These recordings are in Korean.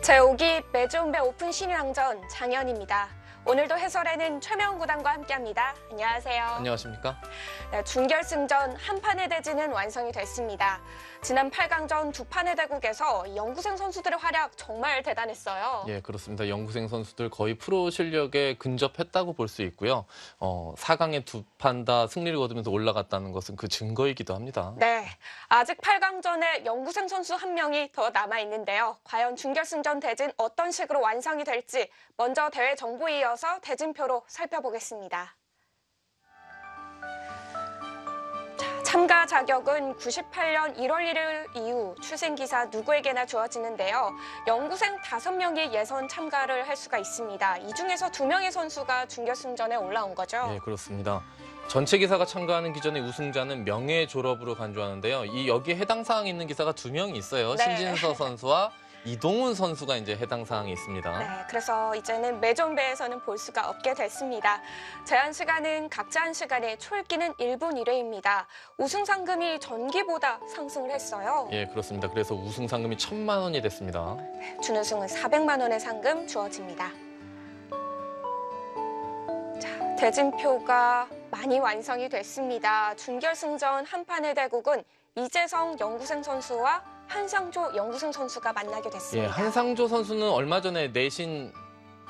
제5기 매주운배 오픈 신인왕전 장현입니다. 오늘도 해설에는 최명훈 구단과 함께합니다. 안녕하세요. 안녕하십니까? 네, 준결승전 한 판의 대진은 완성이 됐습니다. 지난 8강전 두 판의 대국에서 영구생 선수들의 활약 정말 대단했어요. 예, 그렇습니다. 영구생 선수들 거의 프로 실력에 근접했다고 볼 수 있고요. 4강에 두 판 다 승리를 거두면서 올라갔다는 것은 그 증거이기도 합니다. 네, 아직 8강전에 영구생 선수 한 명이 더 남아있는데요. 과연 준결승전 대진 어떤 식으로 완성이 될지 먼저 대회 정보에 이어서 대진표로 살펴보겠습니다. 참가 자격은 98년 1월 1일 이후 출생기사 누구에게나 주어지는데요. 영구생 5명이 예선 참가를 할 수가 있습니다. 이 중에서 2명의 선수가 준결승전에 올라온 거죠. 네, 그렇습니다. 전체 기사가 참가하는 기존의 우승자는 명예 졸업으로 간주하는데요. 여기에 해당 사항이 있는 기사가 2명이 있어요. 네. 신진서 선수와 이동훈 선수가 이제 해당 사항이 있습니다. 네, 그래서 이제는 매점배에서는 볼 수가 없게 됐습니다. 제한 시간은 각자 한 시간에 초읽기는 1분 1회입니다. 우승 상금이 전기보다 상승을 했어요. 예, 그렇습니다. 그래서 우승 상금이 1,000만 원이 됐습니다. 네, 준우승은 400만 원의 상금 주어집니다. 자, 대진표가 많이 완성이 됐습니다. 준결승전 한 판의 대국은 이재성 영구생 선수와 한상조 영구생 선수가 만나게 됐습니다. 예, 한상조 선수는 얼마 전에 내신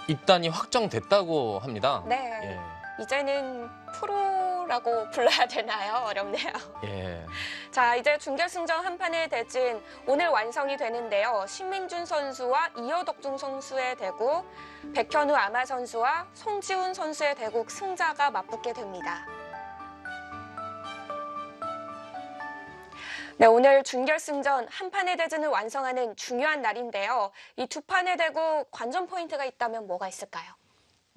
입단이 확정됐다고 합니다. 네, 예. 이제는 프로라고 불러야 되나요? 어렵네요. 예. 자, 이제 준결승전 한 판의 대진 오늘 완성이 되는데요. 신민준 선수와 이어덕중 선수의 대국, 백현우 아마 선수와 송지훈 선수의 대국 승자가 맞붙게 됩니다. 네, 오늘 준결승전 한 판의 대진을 완성하는 중요한 날인데요. 이 두 판의 대국 관전 포인트가 있다면 뭐가 있을까요?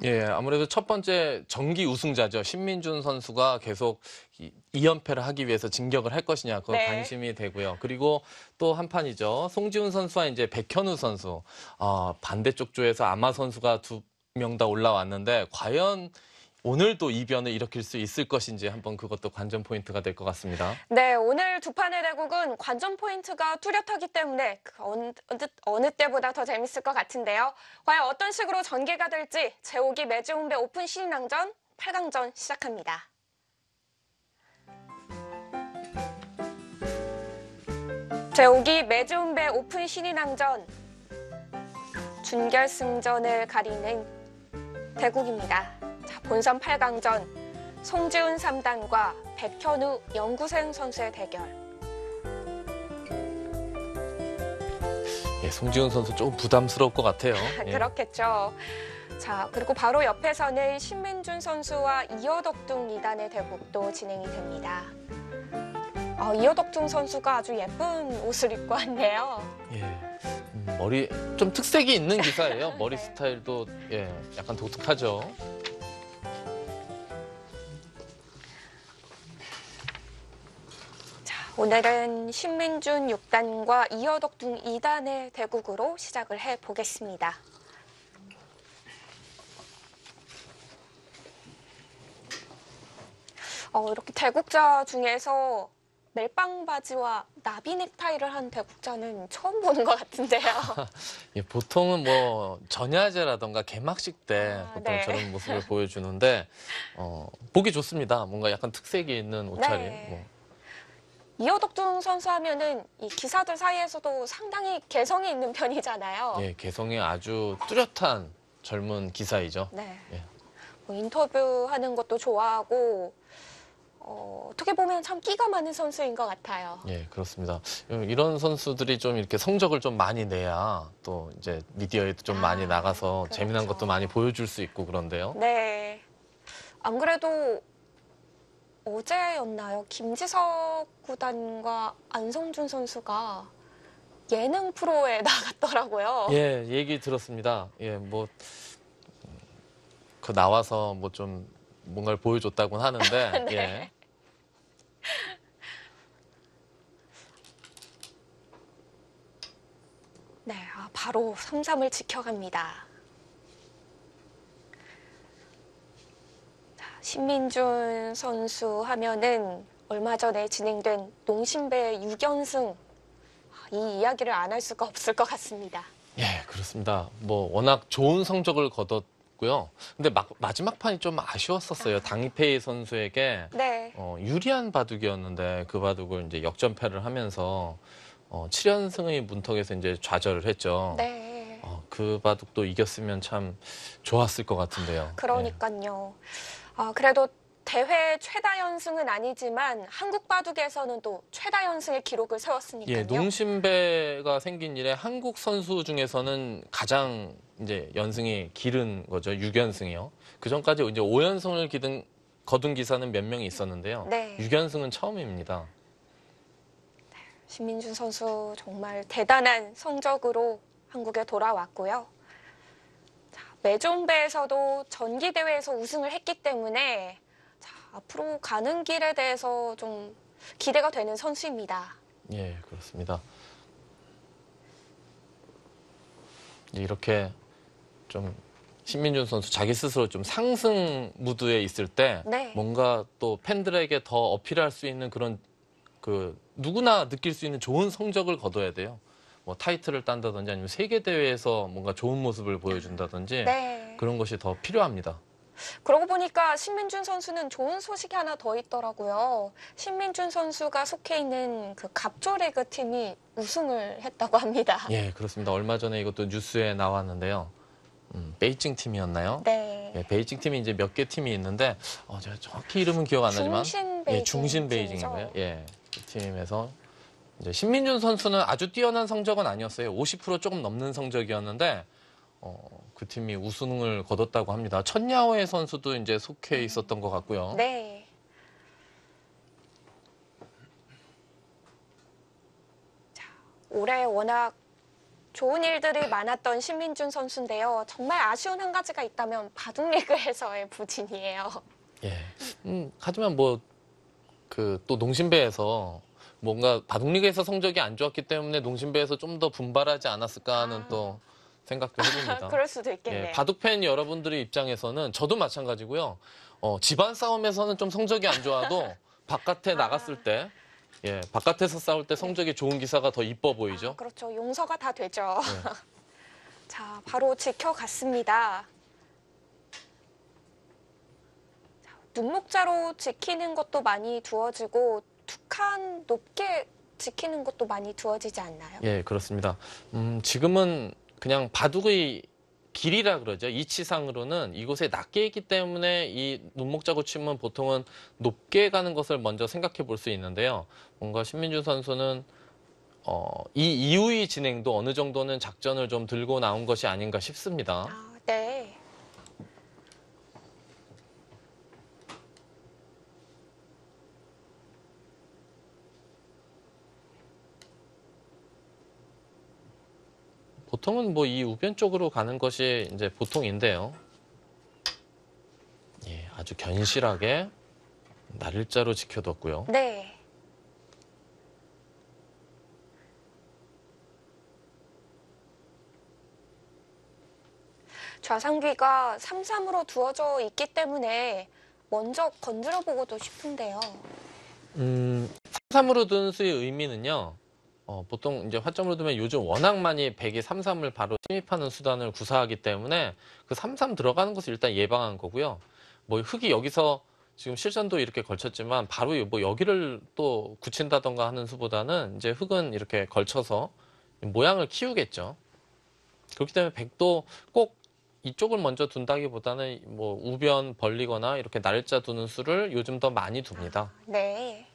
예, 아무래도 첫 번째 정기 우승자죠. 신민준 선수가 계속 2연패를 하기 위해서 진격을 할 것이냐, 그거 네. 관심이 되고요. 그리고 또 한 판이죠. 송지훈 선수와 이제 백현우 선수. 반대쪽 조에서 아마 선수가 2명 다 올라왔는데 과연 오늘도 이변을 일으킬 수 있을 것인지 한번 그것도 관전 포인트가 될 것 같습니다. 네, 오늘 두 판의 대국은 관전 포인트가 뚜렷하기 때문에 어느 때보다 더 재밌을 것 같은데요. 과연 어떤 식으로 전개가 될지 제5기 매주운배 오픈 신인왕전 8강전 시작합니다. 제5기 매주운배 오픈 신인왕전 준결승전을 가리는 대국입니다. 자, 본선 8강전 송지훈 3단과 백현우 영구생 선수의 대결. 예, 송지훈 선수 조금 부담스러울 것 같아요. 예. 그렇겠죠. 자, 그리고 바로 옆에서는 신민준 선수와 이어덕중 2단의 대국도 진행이 됩니다. 이어덕중 선수가 아주 예쁜 옷을 입고 왔네요. 예. 머리 좀 특색이 있는 기사예요. 머리 스타일도 예, 약간 독특하죠. 오늘은 신민준 6단과 이어덕중 2단의 대국으로 시작을 해보겠습니다. 이렇게 대국자 중에서 멜빵 바지와 나비 넥타이를 한 대국자는 처음 보는 것 같은데요. 예, 보통은 뭐 전야제라던가 개막식 때 보통 네. 저런 모습을 보여주는데 보기 좋습니다. 뭔가 약간 특색이 있는 옷차림. 네. 이어덕중 선수 하면은 이 기사들 사이에서도 상당히 개성이 있는 편이잖아요. 예, 개성이 아주 뚜렷한 젊은 기사이죠. 네. 예. 뭐 인터뷰하는 것도 좋아하고 어떻게 보면 참 끼가 많은 선수인 것 같아요. 예, 그렇습니다. 이런 선수들이 좀 이렇게 성적을 좀 많이 내야 또 이제 미디어에도 좀 많이 나가서 그렇죠. 재미난 것도 많이 보여줄 수 있고 그런데요. 네. 안 그래도 어제였나요? 김지석 구단과 안성준 선수가 예능 프로에 나갔더라고요. 예, 얘기 들었습니다. 예, 그 나와서 뭐 좀 뭔가를 보여줬다고는 하는데, 네. 예. 네, 바로 3-3을 지켜갑니다. 자, 신민준 선수 하면은 얼마 전에 진행된 농심배 6연승 이 이야기를 안 할 수가 없을 것 같습니다. 예, 그렇습니다. 뭐 워낙 좋은 성적을 거뒀고요. 근데 마지막 판이 좀 아쉬웠었어요. 당이페이 선수에게 네. 유리한 바둑이었는데 그 바둑을 이제 역전패를 하면서 7연승의 문턱에서 이제 좌절을 했죠. 네. 그 바둑도 이겼으면 참 좋았을 것 같은데요. 그러니까요. 그래도 대회 최다 연승은 아니지만 한국 바둑에서는 또 최다 연승의 기록을 세웠으니까요. 예, 농심배가 생긴 이래 한국 선수 중에서는 가장 이제 연승이 길은 거죠. 6연승이요. 그 전까지 이제 5연승을 거둔 기사는 몇 명이 있었는데요. 네. 6연승은 처음입니다. 신민준 선수 정말 대단한 성적으로 한국에 돌아왔고요. 자, 매종배에서도 전기대회에서 우승을 했기 때문에 자, 앞으로 가는 길에 대해서 좀 기대가 되는 선수입니다. 예, 그렇습니다. 이렇게 좀 신민준 선수 자기 스스로 좀 상승 무드에 있을 때 네. 뭔가 또 팬들에게 더 어필할 수 있는 그런 누구나 느낄 수 있는 좋은 성적을 거둬야 돼요. 뭐 타이틀을 딴다든지 아니면 세계 대회에서 뭔가 좋은 모습을 보여준다든지 네. 그런 것이 더 필요합니다. 그러고 보니까 신민준 선수는 좋은 소식이 하나 더 있더라고요. 신민준 선수가 속해 있는 그 갑조리그 팀이 우승을 했다고 합니다. 예, 그렇습니다. 얼마 전에 이것도 뉴스에 나왔는데요. 베이징 팀이었나요? 네. 예, 베이징 팀이 이제 몇 개 팀이 있는데 제가 정확히 이름은 기억 안 나지만 중신 베이징. 중신 베이징인가요? 예, 그 팀에서 이제 신민준 선수는 아주 뛰어난 성적은 아니었어요. 50% 조금 넘는 성적이었는데 그 팀이 우승을 거뒀다고 합니다. 천야오의 선수도 이제 속해 있었던 것 같고요. 네. 자, 올해 워낙 좋은 일들이 많았던 신민준 선수인데요. 정말 아쉬운 한 가지가 있다면 바둑리그에서의 부진이에요. 예. 하지만 뭐 또 농심배에서 뭔가 바둑리그에서 성적이 안 좋았기 때문에 농심배에서 좀 더 분발하지 않았을까 하는 또 생각도 해봅니다. 그럴 수도 있겠네요. 예, 바둑팬 여러분들의 입장에서는 저도 마찬가지고요. 집안 싸움에서는 좀 성적이 안 좋아도 바깥에 나갔을 때, 예, 바깥에서 싸울 때 성적이 좋은 기사가 더 이뻐 보이죠. 그렇죠. 용서가 다 되죠. 네. 자, 바로 지켜갔습니다. 자, 눈목자로 지키는 것도 많이 두어지고 두 칸 높게 지키는 것도 많이 두어지지 않나요? 예, 그렇습니다. 지금은 그냥 바둑의 길이라 그러죠. 이치상으로는 이곳에 낮게 있기 때문에 이 눈목자고 치면 보통은 높게 가는 것을 먼저 생각해 볼 수 있는데요. 뭔가 신민준 선수는 이 이후의 진행도 어느 정도는 작전을 좀 들고 나온 것이 아닌가 싶습니다. 네. 보통은 뭐 이 우변 쪽으로 가는 것이 이제 보통인데요. 예, 아주 견실하게 날일자로 지켜뒀고요. 네. 좌상귀가 3-3으로 두어져 있기 때문에 먼저 건드려 보고도 싶은데요. 3-3으로 둔 수의 의미는요. 보통 이제 화점으로 두면 요즘 워낙 많이 백이 3-3을 바로 침입하는 수단을 구사하기 때문에 그 3-3 들어가는 것을 일단 예방한 거고요. 뭐 흙이 여기서 지금 실전도 이렇게 걸쳤지만 바로 뭐 여기를 또 굳힌다던가 하는 수보다는 이제 흙은 이렇게 걸쳐서 모양을 키우겠죠. 그렇기 때문에 백도 꼭 이쪽을 먼저 둔다기보다는 뭐 우변 벌리거나 이렇게 날짜 두는 수를 요즘 더 많이 둡니다. 네.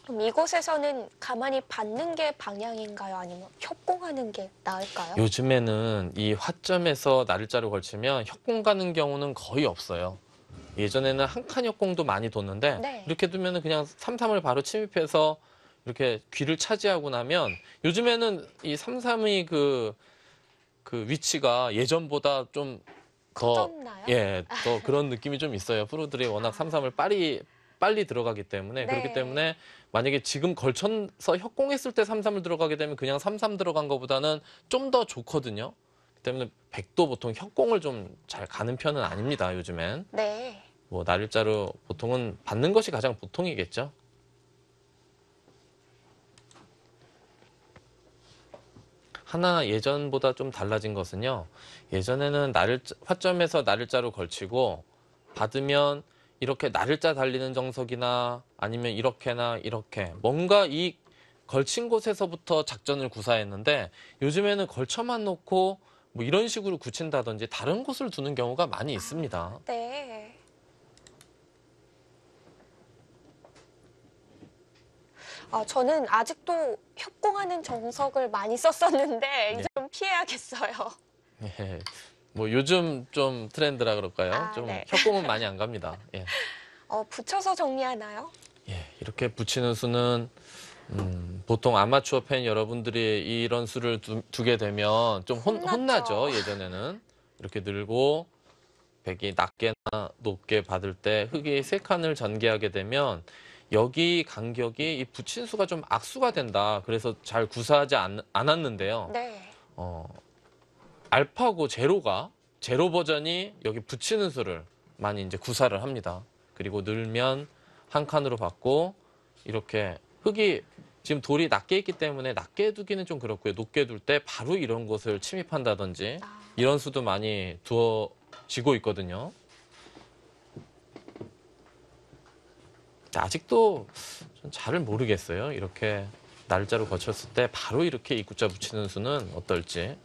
그럼 이곳에서는 가만히 받는 게 방향인가요? 아니면 협공하는 게 나을까요? 요즘에는 이 화점에서 날짜를 걸치면 협공 가는 경우는 거의 없어요. 예전에는 한 칸 협공도 많이 뒀는데 네. 이렇게 두면은 그냥 3-3을 바로 침입해서 이렇게 귀를 차지하고 나면 요즘에는 이 3-3의 그 위치가 예전보다 좀 더 커졌나요? 예, 더 그런 느낌이 좀 있어요. 프로들이 워낙 3-3을 빨리 들어가기 때문에 네. 그렇기 때문에 만약에 지금 걸쳐서 협공했을 때 3-3을 들어가게 되면 그냥 3-3 들어간 것보다는 좀 더 좋거든요. 그렇기 때문에 백도 보통 협공을 좀 잘 가는 편은 아닙니다. 요즘엔. 네. 뭐 날일자로 보통은 받는 것이 가장 보통이겠죠. 하나 예전보다 좀 달라진 것은요. 예전에는 화점에서 나를자로 걸치고 받으면 이렇게 나를자 달리는 정석이나 아니면 이렇게나 이렇게 뭔가 이 걸친 곳에서부터 작전을 구사했는데 요즘에는 걸쳐만 놓고 뭐 이런 식으로 굳힌다든지 다른 곳을 두는 경우가 많이 있습니다. 네. 저는 아직도 협공하는 정석을 많이 썼었는데 이제 좀 피해야겠어요. 예, 뭐 요즘 좀 트렌드라 그럴까요? 좀 네. 협공은 많이 안 갑니다. 예. 붙여서 정리하나요? 예, 이렇게 붙이는 수는 보통 아마추어 팬 여러분들이 이런 수를 두게 되면 좀 혼났죠. 혼나죠. 예전에는 이렇게 늘고 백이 낮게나 높게 받을 때 흙이 3칸을 전개하게 되면 여기 간격이 이 붙인 수가 좀 악수가 된다. 그래서 잘 구사하지 않았는데요. 네. 알파고 제로 버전이 여기 붙이는 수를 많이 이제 구사를 합니다. 그리고 늘면 한 칸으로 받고 이렇게 흙이 지금 돌이 낮게 있기 때문에 낮게 두기는 좀 그렇고요. 높게 둘 때 바로 이런 곳을 침입한다든지 이런 수도 많이 두어지고 있거든요. 아직도 좀 잘 모르겠어요. 이렇게 날짜로 거쳤을 때 바로 이렇게 입구자 붙이는 수는 어떨지.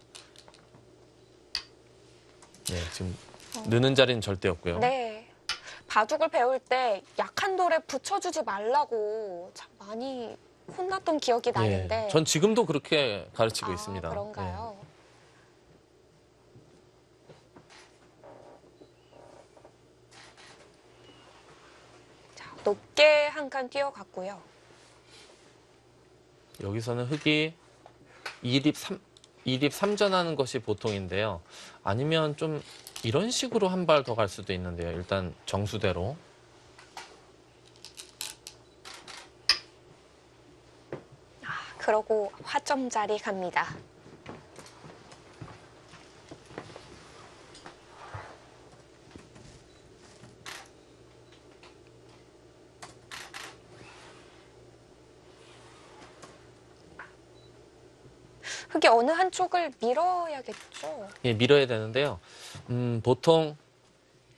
네, 지금 느는 자리는 절대 없고요. 네. 바둑을 배울 때 약한 돌에 붙여주지 말라고 참 많이 혼났던 기억이 나는데. 전 지금도 그렇게 가르치고 있습니다. 그런가요? 자, 높게 한 칸 뛰어갔고요. 여기서는 흙이 2립 3전하는 것이 보통인데요. 아니면 좀 이런 식으로 한 발 더 갈 수도 있는데요. 일단 정수대로. 그러고 화점 자리 갑니다. 흙이 어느 한쪽을 밀어야겠죠? 예, 밀어야 되는데요. 보통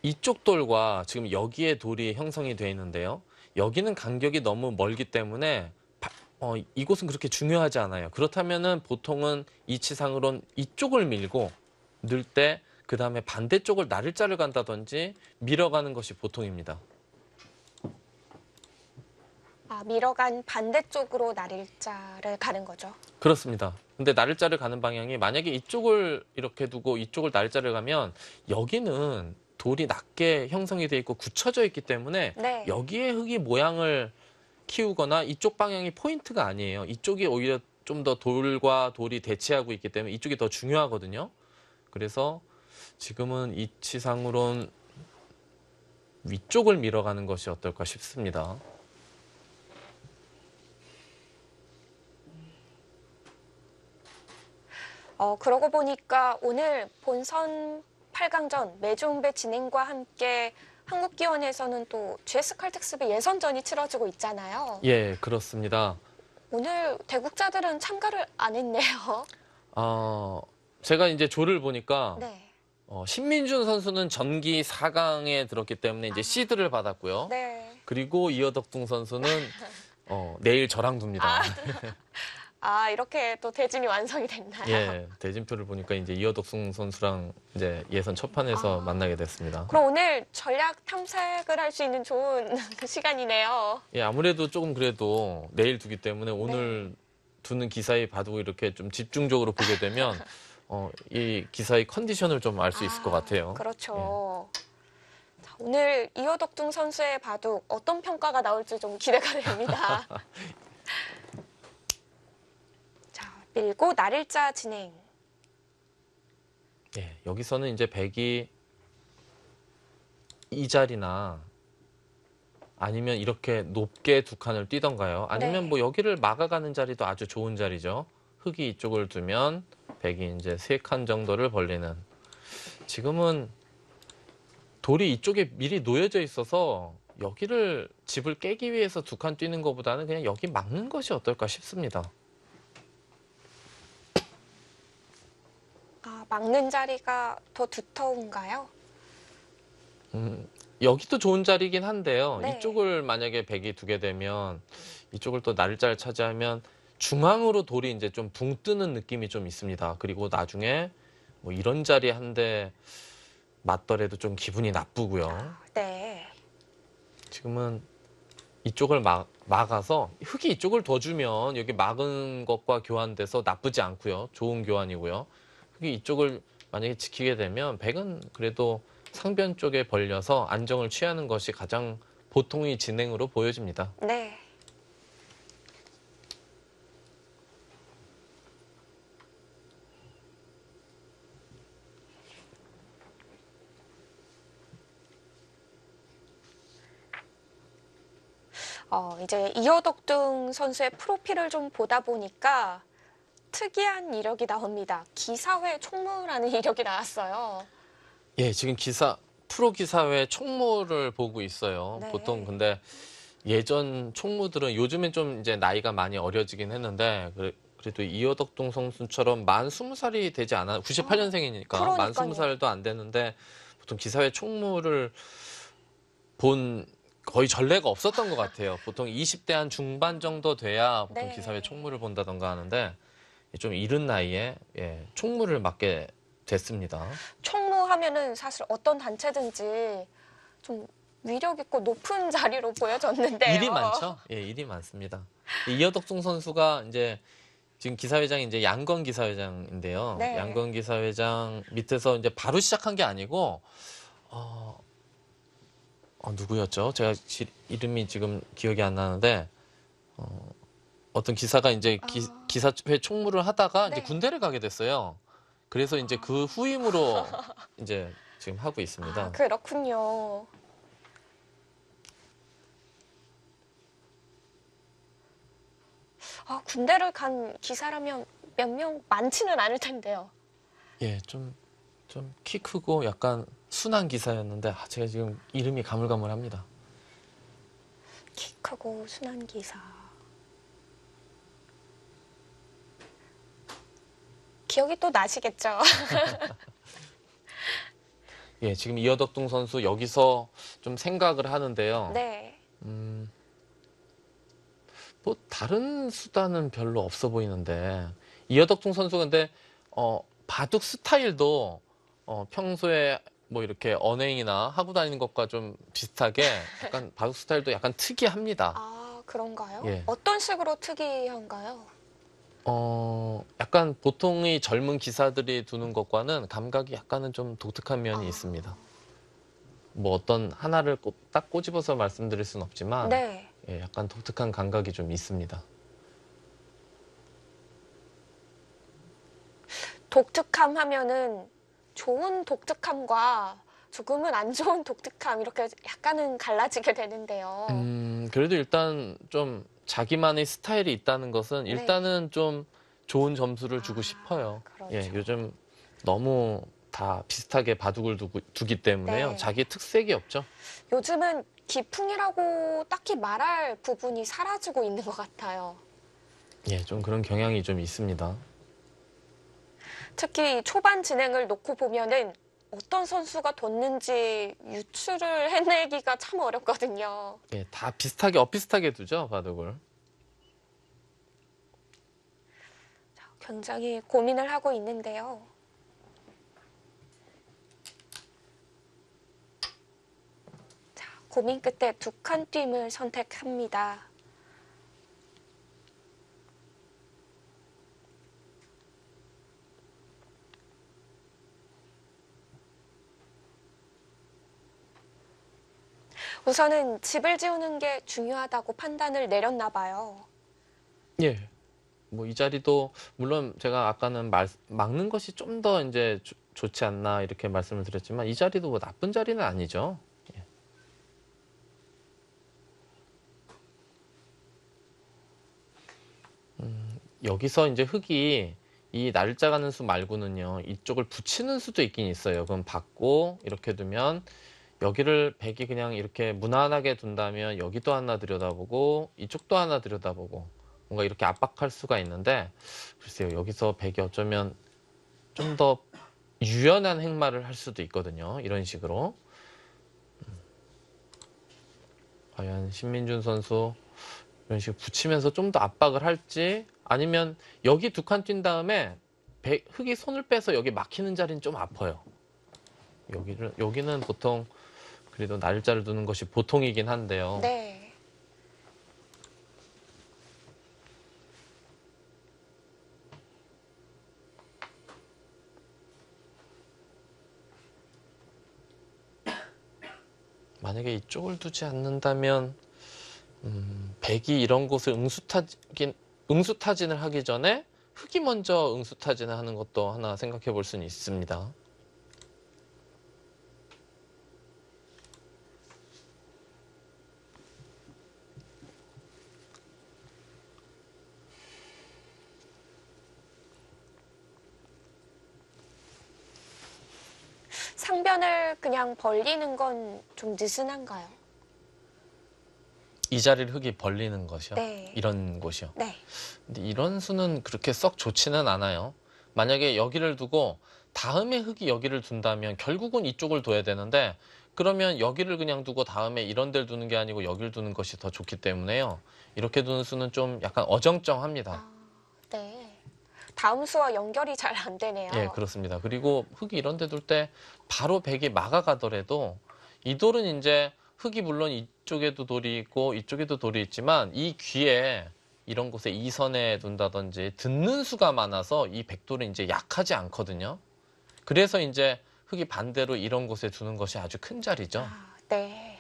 이쪽 돌과 지금 여기에 돌이 형성이 되어 있는데요. 여기는 간격이 너무 멀기 때문에 이곳은 그렇게 중요하지 않아요. 그렇다면은 보통은 이치상으론 이쪽을 밀고 늘 때 그 다음에 반대쪽을 나를자를 간다든지 밀어가는 것이 보통입니다. 밀어간 반대쪽으로 나릴자를 가는 거죠. 그렇습니다. 근데 나를자를 가는 방향이 만약에 이쪽을 이렇게 두고 이쪽을 나를자를 가면 여기는 돌이 낮게 형성이 되어 있고 굳혀져 있기 때문에 네. 여기에 흙이 모양을 키우거나 이쪽 방향이 포인트가 아니에요. 이쪽이 오히려 좀 더 돌과 돌이 대치하고 있기 때문에 이쪽이 더 중요하거든요. 그래서 지금은 이치상으론 위쪽을 밀어가는 것이 어떨까 싶습니다. 그러고 보니까 오늘 본선 8강전 매주운배 진행과 함께 한국기원에서는 또 GS 칼텍스배 예선전이 치러지고 있잖아요. 예, 그렇습니다. 오늘 대국자들은 참가를 안 했네요. 제가 이제 조를 보니까 네. 신민준 선수는 전기 4강에 들었기 때문에 이제 시드를 받았고요. 네. 그리고 이어덕둥 선수는 내일 저랑 둡니다. 이렇게 또 대진이 완성이 됐나요? 예, 대진표를 보니까 이제 이어덕둥 선수랑 이제 예선 첫 판에서 만나게 됐습니다. 그럼 오늘 전략 탐색을 할 수 있는 좋은 시간이네요. 예, 아무래도 조금 그래도 내일 두기 때문에 오늘 두는 기사의 바둑을 이렇게 좀 집중적으로 보게 되면 이 기사의 컨디션을 좀 알 수 있을 것 같아요. 그렇죠. 자, 오늘 이어덕둥 선수의 바둑 어떤 평가가 나올지 좀 기대가 됩니다. 자, 밀고 나릴자 진행. 예, 여기서는 이제 백이 이 자리나 아니면 이렇게 높게 두 칸을 뛰던가요. 아니면 네. 뭐 여기를 막아가는 자리도 아주 좋은 자리죠. 흙이 이쪽을 두면 백이 이제 3칸 정도를 벌리는. 지금은 돌이 이쪽에 미리 놓여져 있어서 여기를 집을 깨기 위해서 두 칸 뛰는 것보다는 그냥 여기 막는 것이 어떨까 싶습니다. 막는 자리가 더 두터운가요? 여기도 좋은 자리긴 한데요. 네. 이쪽을 만약에 백이 두게 되면 이쪽을 또 날짜를 차지하면 중앙으로 돌이 이제 좀 붕 뜨는 느낌이 좀 있습니다. 그리고 나중에 뭐 이런 자리 한 대 맞더라도 좀 기분이 나쁘고요. 네. 지금은 이쪽을 막아서 흙이 이쪽을 더 주면 여기 막은 것과 교환돼서 나쁘지 않고요. 좋은 교환이고요. 흙이 이쪽을 만약에 지키게 되면 백은 그래도 상변 쪽에 벌려서 안정을 취하는 것이 가장 보통의 진행으로 보여집니다. 네. 이제 이어덕등 선수의 프로필을 좀 보다 보니까 특이한 이력이 나옵니다. 기사회 총무라는 이력이 나왔어요. 예, 지금 프로 기사회 총무를 보고 있어요. 네. 보통 근데 예전 총무들은 요즘엔 좀 이제 나이가 많이 어려지긴 했는데 그래도 이어덕동 선수처럼 만 20살이 되지 않아 98년생이니까 만 그러니까요. 20살도 안 되는데 보통 기사회 총무를 본 거의 전례가 없었던 것 같아요. 보통 20대 한 중반 정도 돼야 보통 네. 기사회 총무를 본다던가 하는데 좀 이른 나이에 총무를 맡게 됐습니다. 총무하면은 사실 어떤 단체든지 좀 위력 있고 높은 자리로 보여졌는데요. 일이 많죠. 예, 일이 많습니다. 이어덕종 선수가 이제 지금 기사회장이 이제 양건 기사회장인데요. 네. 양건 기사회장 밑에서 이제 바로 시작한 게 아니고 누구였죠? 제가 이름이 지금 기억이 안 나는데 어떤 기사가 이제 기사회 총무를 하다가 이제 네. 군대를 가게 됐어요. 그래서 이제 그 후임으로 이제 지금 하고 있습니다. 아, 그렇군요. 군대를 간 기사라면 몇 명 많지는 않을 텐데요. 예, 좀 키 크고 약간 순한 기사였는데 제가 지금 이름이 가물가물합니다. 키 크고 순한 기사. 기억이 또 나시겠죠? 예, 지금 이어덕동 선수 여기서 좀 생각을 하는데요. 네. 뭐 다른 수단은 별로 없어 보이는데 이어덕동 선수 근데 바둑 스타일도 평소에 뭐 이렇게 언행이나 하고 다니는 것과 좀 비슷하게 약간 바둑 스타일도 약간 특이합니다. 아, 그런가요? 예. 어떤 식으로 특이한가요? 약간 보통의 젊은 기사들이 두는 것과는 감각이 약간은 좀 독특한 면이 있습니다. 뭐 어떤 하나를 딱 꼬집어서 말씀드릴 수는 없지만 네. 예, 약간 독특한 감각이 좀 있습니다. 독특함 하면은 좋은 독특함과 조금은 안 좋은 독특함 이렇게 약간은 갈라지게 되는데요. 그래도 일단 좀 자기만의 스타일이 있다는 것은 네. 일단은 좀 좋은 점수를 주고 싶어요. 그렇죠. 예, 요즘 너무 다 비슷하게 바둑을 두기 때문에요. 네. 자기 특색이 없죠. 요즘은 기풍이라고 딱히 말할 부분이 사라지고 있는 것 같아요. 예, 좀 그런 경향이 좀 있습니다. 특히 초반 진행을 놓고 보면은 어떤 선수가 뒀는지 유추를 해내기가 참 어렵거든요. 예, 다 엇비슷하게 두죠, 바둑을. 굉장히 고민을 하고 있는데요. 자, 고민 끝에 두 칸 띄임을 선택합니다. 우선은 집을 지우는 게 중요하다고 판단을 내렸나 봐요. 예. 뭐 이 자리도 물론 제가 아까는 막는 것이 좀 더 이제 좋지 않나 이렇게 말씀을 드렸지만 이 자리도 뭐 나쁜 자리는 아니죠. 예. 여기서 이제 흙이 이 날짜 가는 수 말고는요 이쪽을 붙이는 수도 있긴 있어요. 그럼 받고 이렇게 두면 여기를 백이 그냥 이렇게 무난하게 둔다면 여기도 하나 들여다보고 이쪽도 하나 들여다보고 뭔가 이렇게 압박할 수가 있는데 글쎄요 여기서 백이 어쩌면 좀 더 유연한 행마를 할 수도 있거든요. 이런 식으로. 과연 신민준 선수 이런 식으로 붙이면서 좀 더 압박을 할지, 아니면 여기 두 칸 뛴 다음에 흙이 손을 빼서 여기 막히는 자리는 좀 아파요. 여기는 보통 그래도 날짜를 두는 것이 보통이긴 한데요. 네. 만약에 이쪽을 두지 않는다면 백이 이런 곳을 응수타진을 하기 전에 흙이 먼저 응수타진을 하는 것도 하나 생각해 볼 수는 있습니다. 상변을 그냥 벌리는 건 좀 느슨한가요? 이 자리를 흙이 벌리는 것이요. 네. 이런 곳이요. 네. 근데 이런 수는 그렇게 썩 좋지는 않아요. 만약에 여기를 두고 다음에 흙이 여기를 둔다면 결국은 이쪽을 둬야 되는데, 그러면 여기를 그냥 두고 다음에 이런 데를 두는 게 아니고 여기를 두는 것이 더 좋기 때문에요. 이렇게 두는 수는 좀 약간 어정쩡합니다. 아, 네. 다음 수와 연결이 잘 안 되네요. 예, 그렇습니다. 그리고 흙이 이런 데 둘 때 바로 백이 막아가더라도 이 돌은 이제 흙이 물론 이쪽에도 돌이 있고 이쪽에도 돌이 있지만 이 귀에 이런 곳에 이선에 둔다든지 듣는 수가 많아서 이 백돌은 이제 약하지 않거든요. 그래서 이제 흙이 반대로 이런 곳에 두는 것이 아주 큰 자리죠. 아, 네.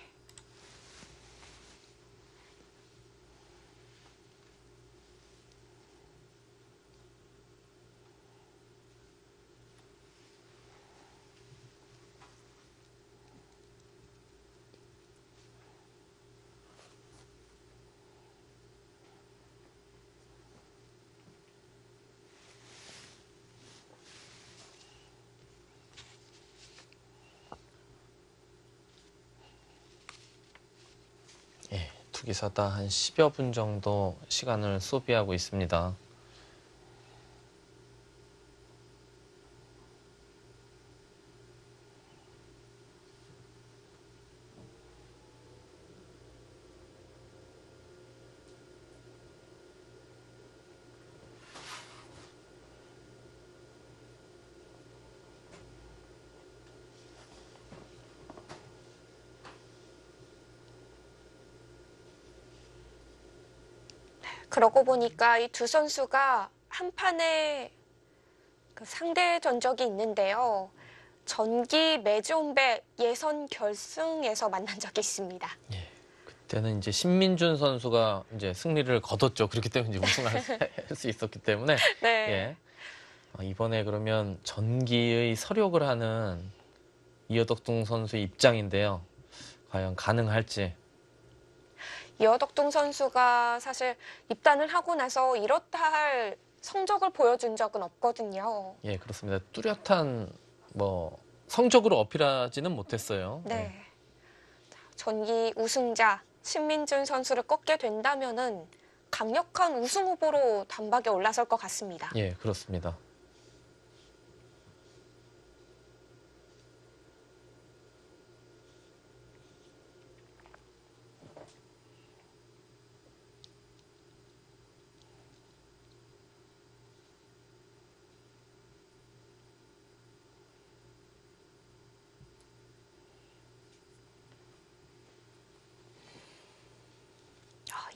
예, 투기사다 한 10여 분 정도 시간을 소비하고 있습니다. 그러고 보니까 이 두 선수가 한 판에 그 상대 전적이 있는데요. 전기 매즈온배 예선 결승에서 만난 적이 있습니다. 예, 그때는 이제 신민준 선수가 이제 승리를 거뒀죠. 그렇기 때문에 이제 우승할 수 있었기 때문에. 네. 예. 이번에 그러면 전기의 서력을 하는 이어덕동 선수의 입장인데요. 과연 가능할지. 이어덕동 선수가 사실 입단을 하고 나서 이렇다 할 성적을 보여준 적은 없거든요. 예, 그렇습니다. 뚜렷한 성적으로 어필하지는 못했어요. 네. 전기 우승자 신민준 선수를 꺾게 된다면은 강력한 우승 후보로 단박에 올라설 것 같습니다. 예, 그렇습니다.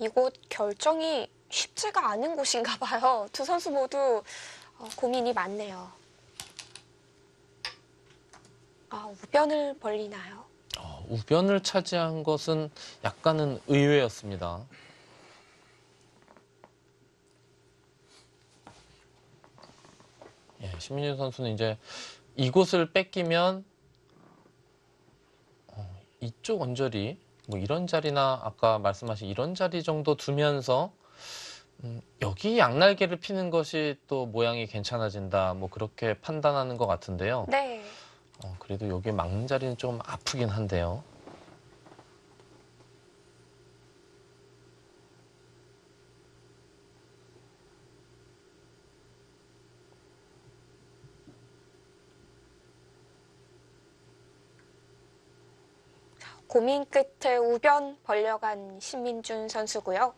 이곳 결정이 쉽지가 않은 곳인가 봐요. 두 선수 모두 고민이 많네요. 우변을 벌리나요? 우변을 차지한 것은 약간은 의외였습니다. 예, 신민준 선수는 이제 이곳을 뺏기면 이쪽 언저리, 이런 자리나 아까 말씀하신 이런 자리 정도 두면서 여기 양날개를 피는 것이 또 모양이 괜찮아진다, 그렇게 판단하는 것 같은데요. 네. 그래도 여기 막는 자리는 좀 아프긴 한데요. 고민 끝에 우변 벌려간 신민준 선수고요.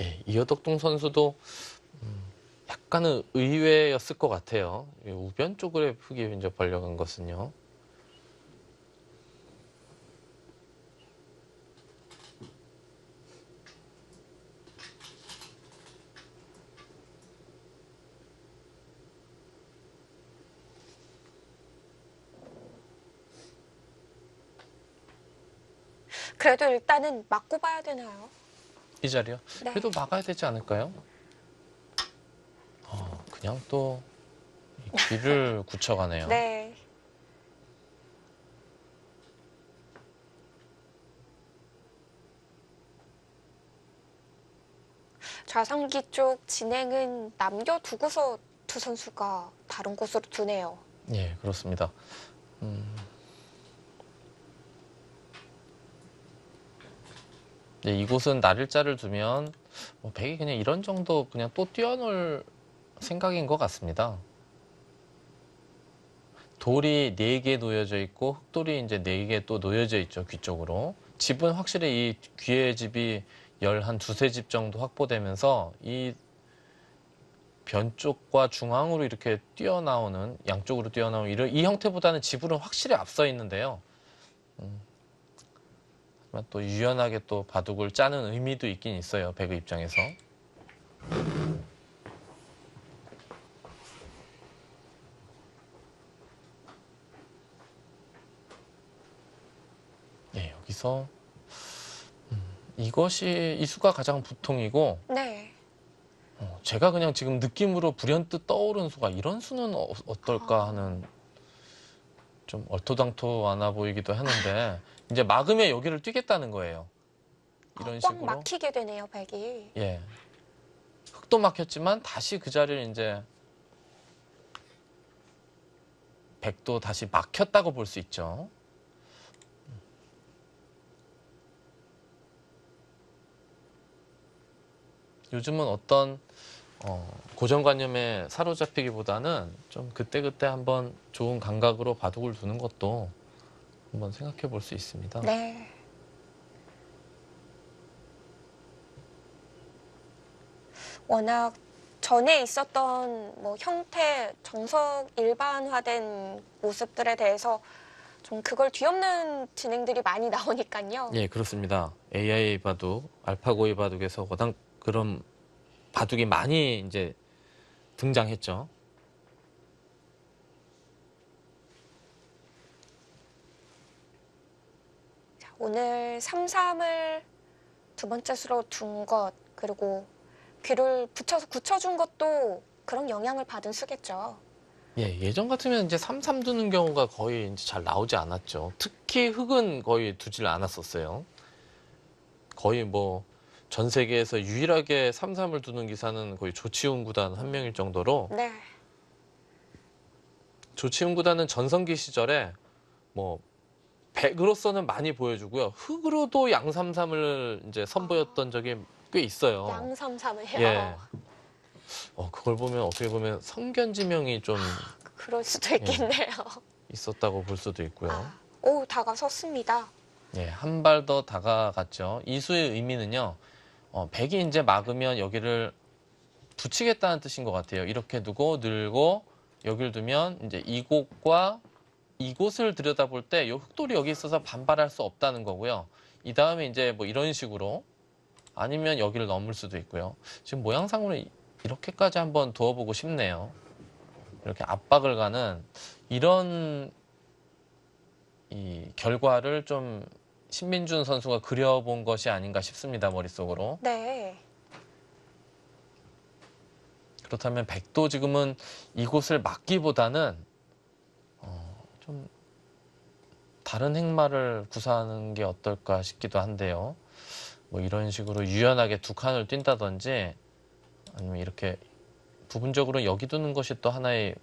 예, 이어덕동 선수도 약간은 의외였을 것 같아요. 이 우변 쪽으로 흙이 이제 벌려간 것은요. 그래도 일단은 맞고 봐야 되나요? 이 자리요? 네. 그래도 막아야 되지 않을까요? 그냥 또 이 귀를 굳혀가네요. 네. 좌상기 쪽 진행은 남겨두고서 두 선수가 다른 곳으로 두네요. 예, 그렇습니다. 네, 이곳은 나를자를 두면 백이 그냥 이런 정도 그냥 또 뛰어놀 생각인 것 같습니다. 돌이 4개 놓여져 있고 흑돌이 이제 4개 또 놓여져 있죠, 귀 쪽으로. 집은 확실히 이 귀의 집이 한 두세 집 정도 확보되면서 이 변 쪽과 중앙으로 이렇게 뛰어나오는, 양쪽으로 뛰어나오는 이 형태보다는 지불은 확실히 앞서 있는데요. 하지만 또 유연하게 또 바둑을 짜는 의미도 있긴 있어요, 백의 입장에서. 네, 여기서 이것이 이 수가 가장 보통이고, 네. 제가 그냥 지금 느낌으로 불현듯 떠오른 수가 이런 수는 어떨까 하는, 좀 얼토당토 않아 보이기도 하는데 이제 막으면 여기를 뛰겠다는 거예요. 이런 꽉 식으로. 막히게 되네요, 백이. 예. 흙도 막혔지만 다시 그 자리를 이제 백도 다시 막혔다고 볼 수 있죠. 요즘은 어떤 고정관념에 사로잡히기보다는 좀 그때그때 한번 좋은 감각으로 바둑을 두는 것도 한번 생각해 볼 수 있습니다. 네. 워낙 전에 있었던 뭐 형태, 정석 일반화된 모습들에 대해서 좀 그걸 뒤엎는 진행들이 많이 나오니까요. 예, 그렇습니다. AI 바둑, 알파고의 바둑에서 워낙 그런 바둑이 많이 이제 등장했죠. 자, 오늘 3-3을 두 번째 수로 둔 것, 그리고 귀를 붙여서 굳혀준 것도 그런 영향을 받은 수겠죠. 예, 예전 같으면 이제 3-3 두는 경우가 거의 이제 잘 나오지 않았죠. 특히 흙은 거의 두질 않았었어요. 거의 뭐 전 세계에서 유일하게 3-3을 두는 기사는 거의 조치훈 구단 한 명일 정도로, 네. 조치훈 구단은 전성기 시절에 뭐 백으로서는 많이 보여주고요. 흙으로도 양3-3을 이제 선보였던 적이 꽤 있어요. 양3-3을요. 예. 그걸 보면 어떻게 보면 성견지명이 좀 그럴 수도 있겠네요. 있었다고 볼 수도 있고요. 오, 다가섰습니다. 예, 한 발 더 다가갔죠. 이 수의 의미는요, 백이 이제 막으면 여기를 붙이겠다는 뜻인 것 같아요. 이렇게 두고 늘고 여기를 두면 이제 이곳과 이곳을 들여다볼 때 이 흑돌이 여기 있어서 반발할 수 없다는 거고요. 이 다음에 이제 뭐 이런 식으로, 아니면 여기를 넘을 수도 있고요. 지금 모양상으로 이렇게까지 한번 두어보고 싶네요. 이렇게 압박을 가는 이런 이 결과를 좀 신민준 선수가 그려본 것이 아닌가 싶습니다, 머릿속으로. 네. 그렇다면 백도 지금은 이곳을 막기보다는 좀 다른 행마를 구사하는 게 어떨까 싶기도 한데요. 뭐 이런 식으로 유연하게 두 칸을 뛴다든지 아니면 이렇게 부분적으로 여기 두는 것이 또 하나의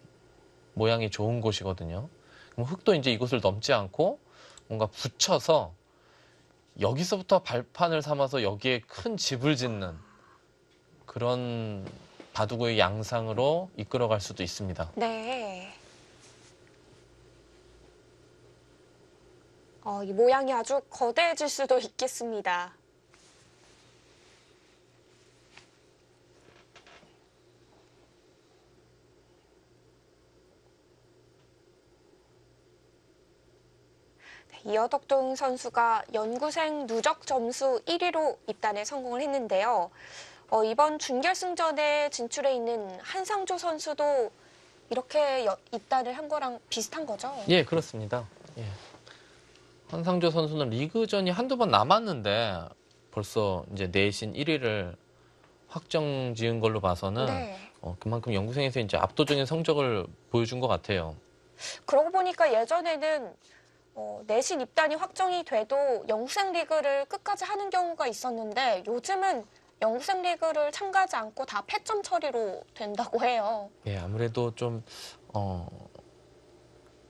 모양이 좋은 곳이거든요. 그럼 흙도 이제 이곳을 넘지 않고 뭔가 붙여서 여기서부터 발판을 삼아서 여기에 큰 집을 짓는 그런 바둑의 양상으로 이끌어갈 수도 있습니다. 네. 이 모양이 아주 거대해질 수도 있겠습니다. 이어덕동 선수가 연구생 누적 점수 1위로 입단에 성공을 했는데요. 이번 준결승전에 진출해 있는 한상조 선수도 이렇게 입단을 한 거랑 비슷한 거죠? 예, 그렇습니다. 예. 한상조 선수는 리그전이 한두 번 남았는데 벌써 이제 내신 1위를 확정 지은 걸로 봐서는 네. 그만큼 연구생에서 이제 압도적인 성적을 보여준 것 같아요. 그러고 보니까 예전에는 내신 입단이 확정이 돼도 영구생 리그를 끝까지 하는 경우가 있었는데 요즘은 영구생 리그를 참가하지 않고 다 패점 처리로 된다고 해요. 예, 아무래도 좀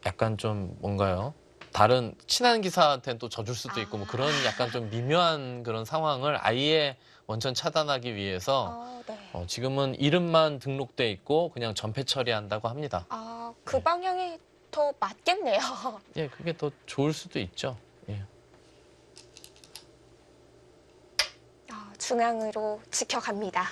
약간 좀 뭔가요? 다른 친한 기사한테는 또 져줄 수도 있고 뭐 그런 약간 좀 미묘한 그런 상황을 아예 원천 차단하기 위해서 네. 지금은 이름만 등록돼 있고 그냥 전패 처리한다고 합니다. 그 방향이 더 맞겠네요. 예, 그게 더 좋을 수도 있죠. 예. 중앙으로 지켜갑니다.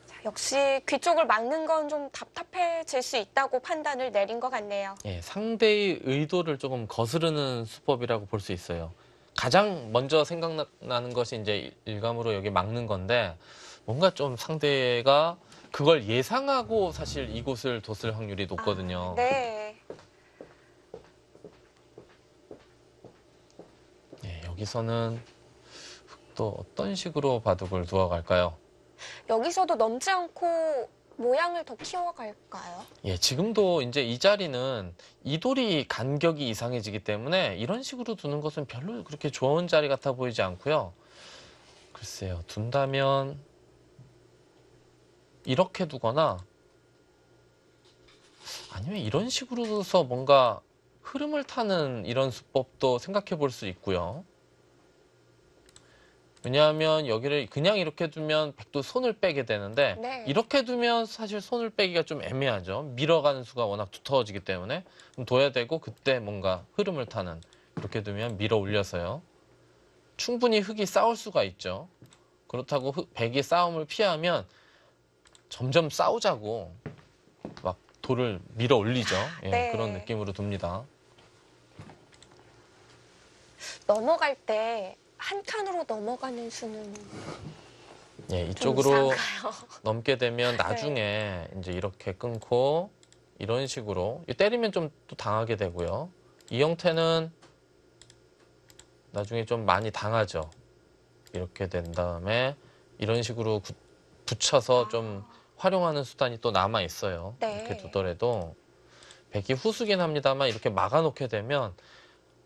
자, 역시 귀 쪽을 막는 건 좀 답답해질 수 있다고 판단을 내린 것 같네요. 예, 상대의 의도를 조금 거스르는 수법이라고 볼 수 있어요. 가장 먼저 생각나는 것이 이제 일감으로 여기 막는 건데 뭔가 좀 상대가 그걸 예상하고 사실 이곳을 뒀을 확률이 높거든요. 네. 예, 여기서는 또 어떤 식으로 바둑을 두어갈까요? 여기서도 넘지 않고 모양을 더 키워갈까요? 예, 지금도 이제 이 자리는 이돌이 간격이 이상해지기 때문에 이런 식으로 두는 것은 별로 그렇게 좋은 자리 같아 보이지 않고요. 글쎄요, 둔다면 이렇게 두거나 아니면 이런 식으로 둬서 뭔가 흐름을 타는 이런 수법도 생각해 볼 수 있고요. 왜냐하면 여기를 그냥 이렇게 두면 백도 손을 빼게 되는데 네. 이렇게 두면 사실 손을 빼기가 좀 애매하죠. 밀어가는 수가 워낙 두터워지기 때문에 좀 둬야 되고 그때 뭔가 흐름을 타는 이렇게 두면 밀어 올려서요. 충분히 흙이 싸울 수가 있죠. 그렇다고 백이 싸움을 피하면 점점 싸우자고 막 돌을 밀어 올리죠. 예, 네. 그런 느낌으로 둡니다. 넘어갈 때 한 칸으로 넘어가는 수는 예, 좀 이쪽으로 이상한가요? 넘게 되면 나중에 이제 이렇게 끊고 이런 식으로 때리면 좀 또 당하게 되고요. 이 형태는 나중에 좀 많이 당하죠. 이렇게 된 다음에 이런 식으로 붙여서 좀 활용하는 수단이 또 남아 있어요. 네. 이렇게 두더라도 백이 후수긴 합니다만 이렇게 막아놓게 되면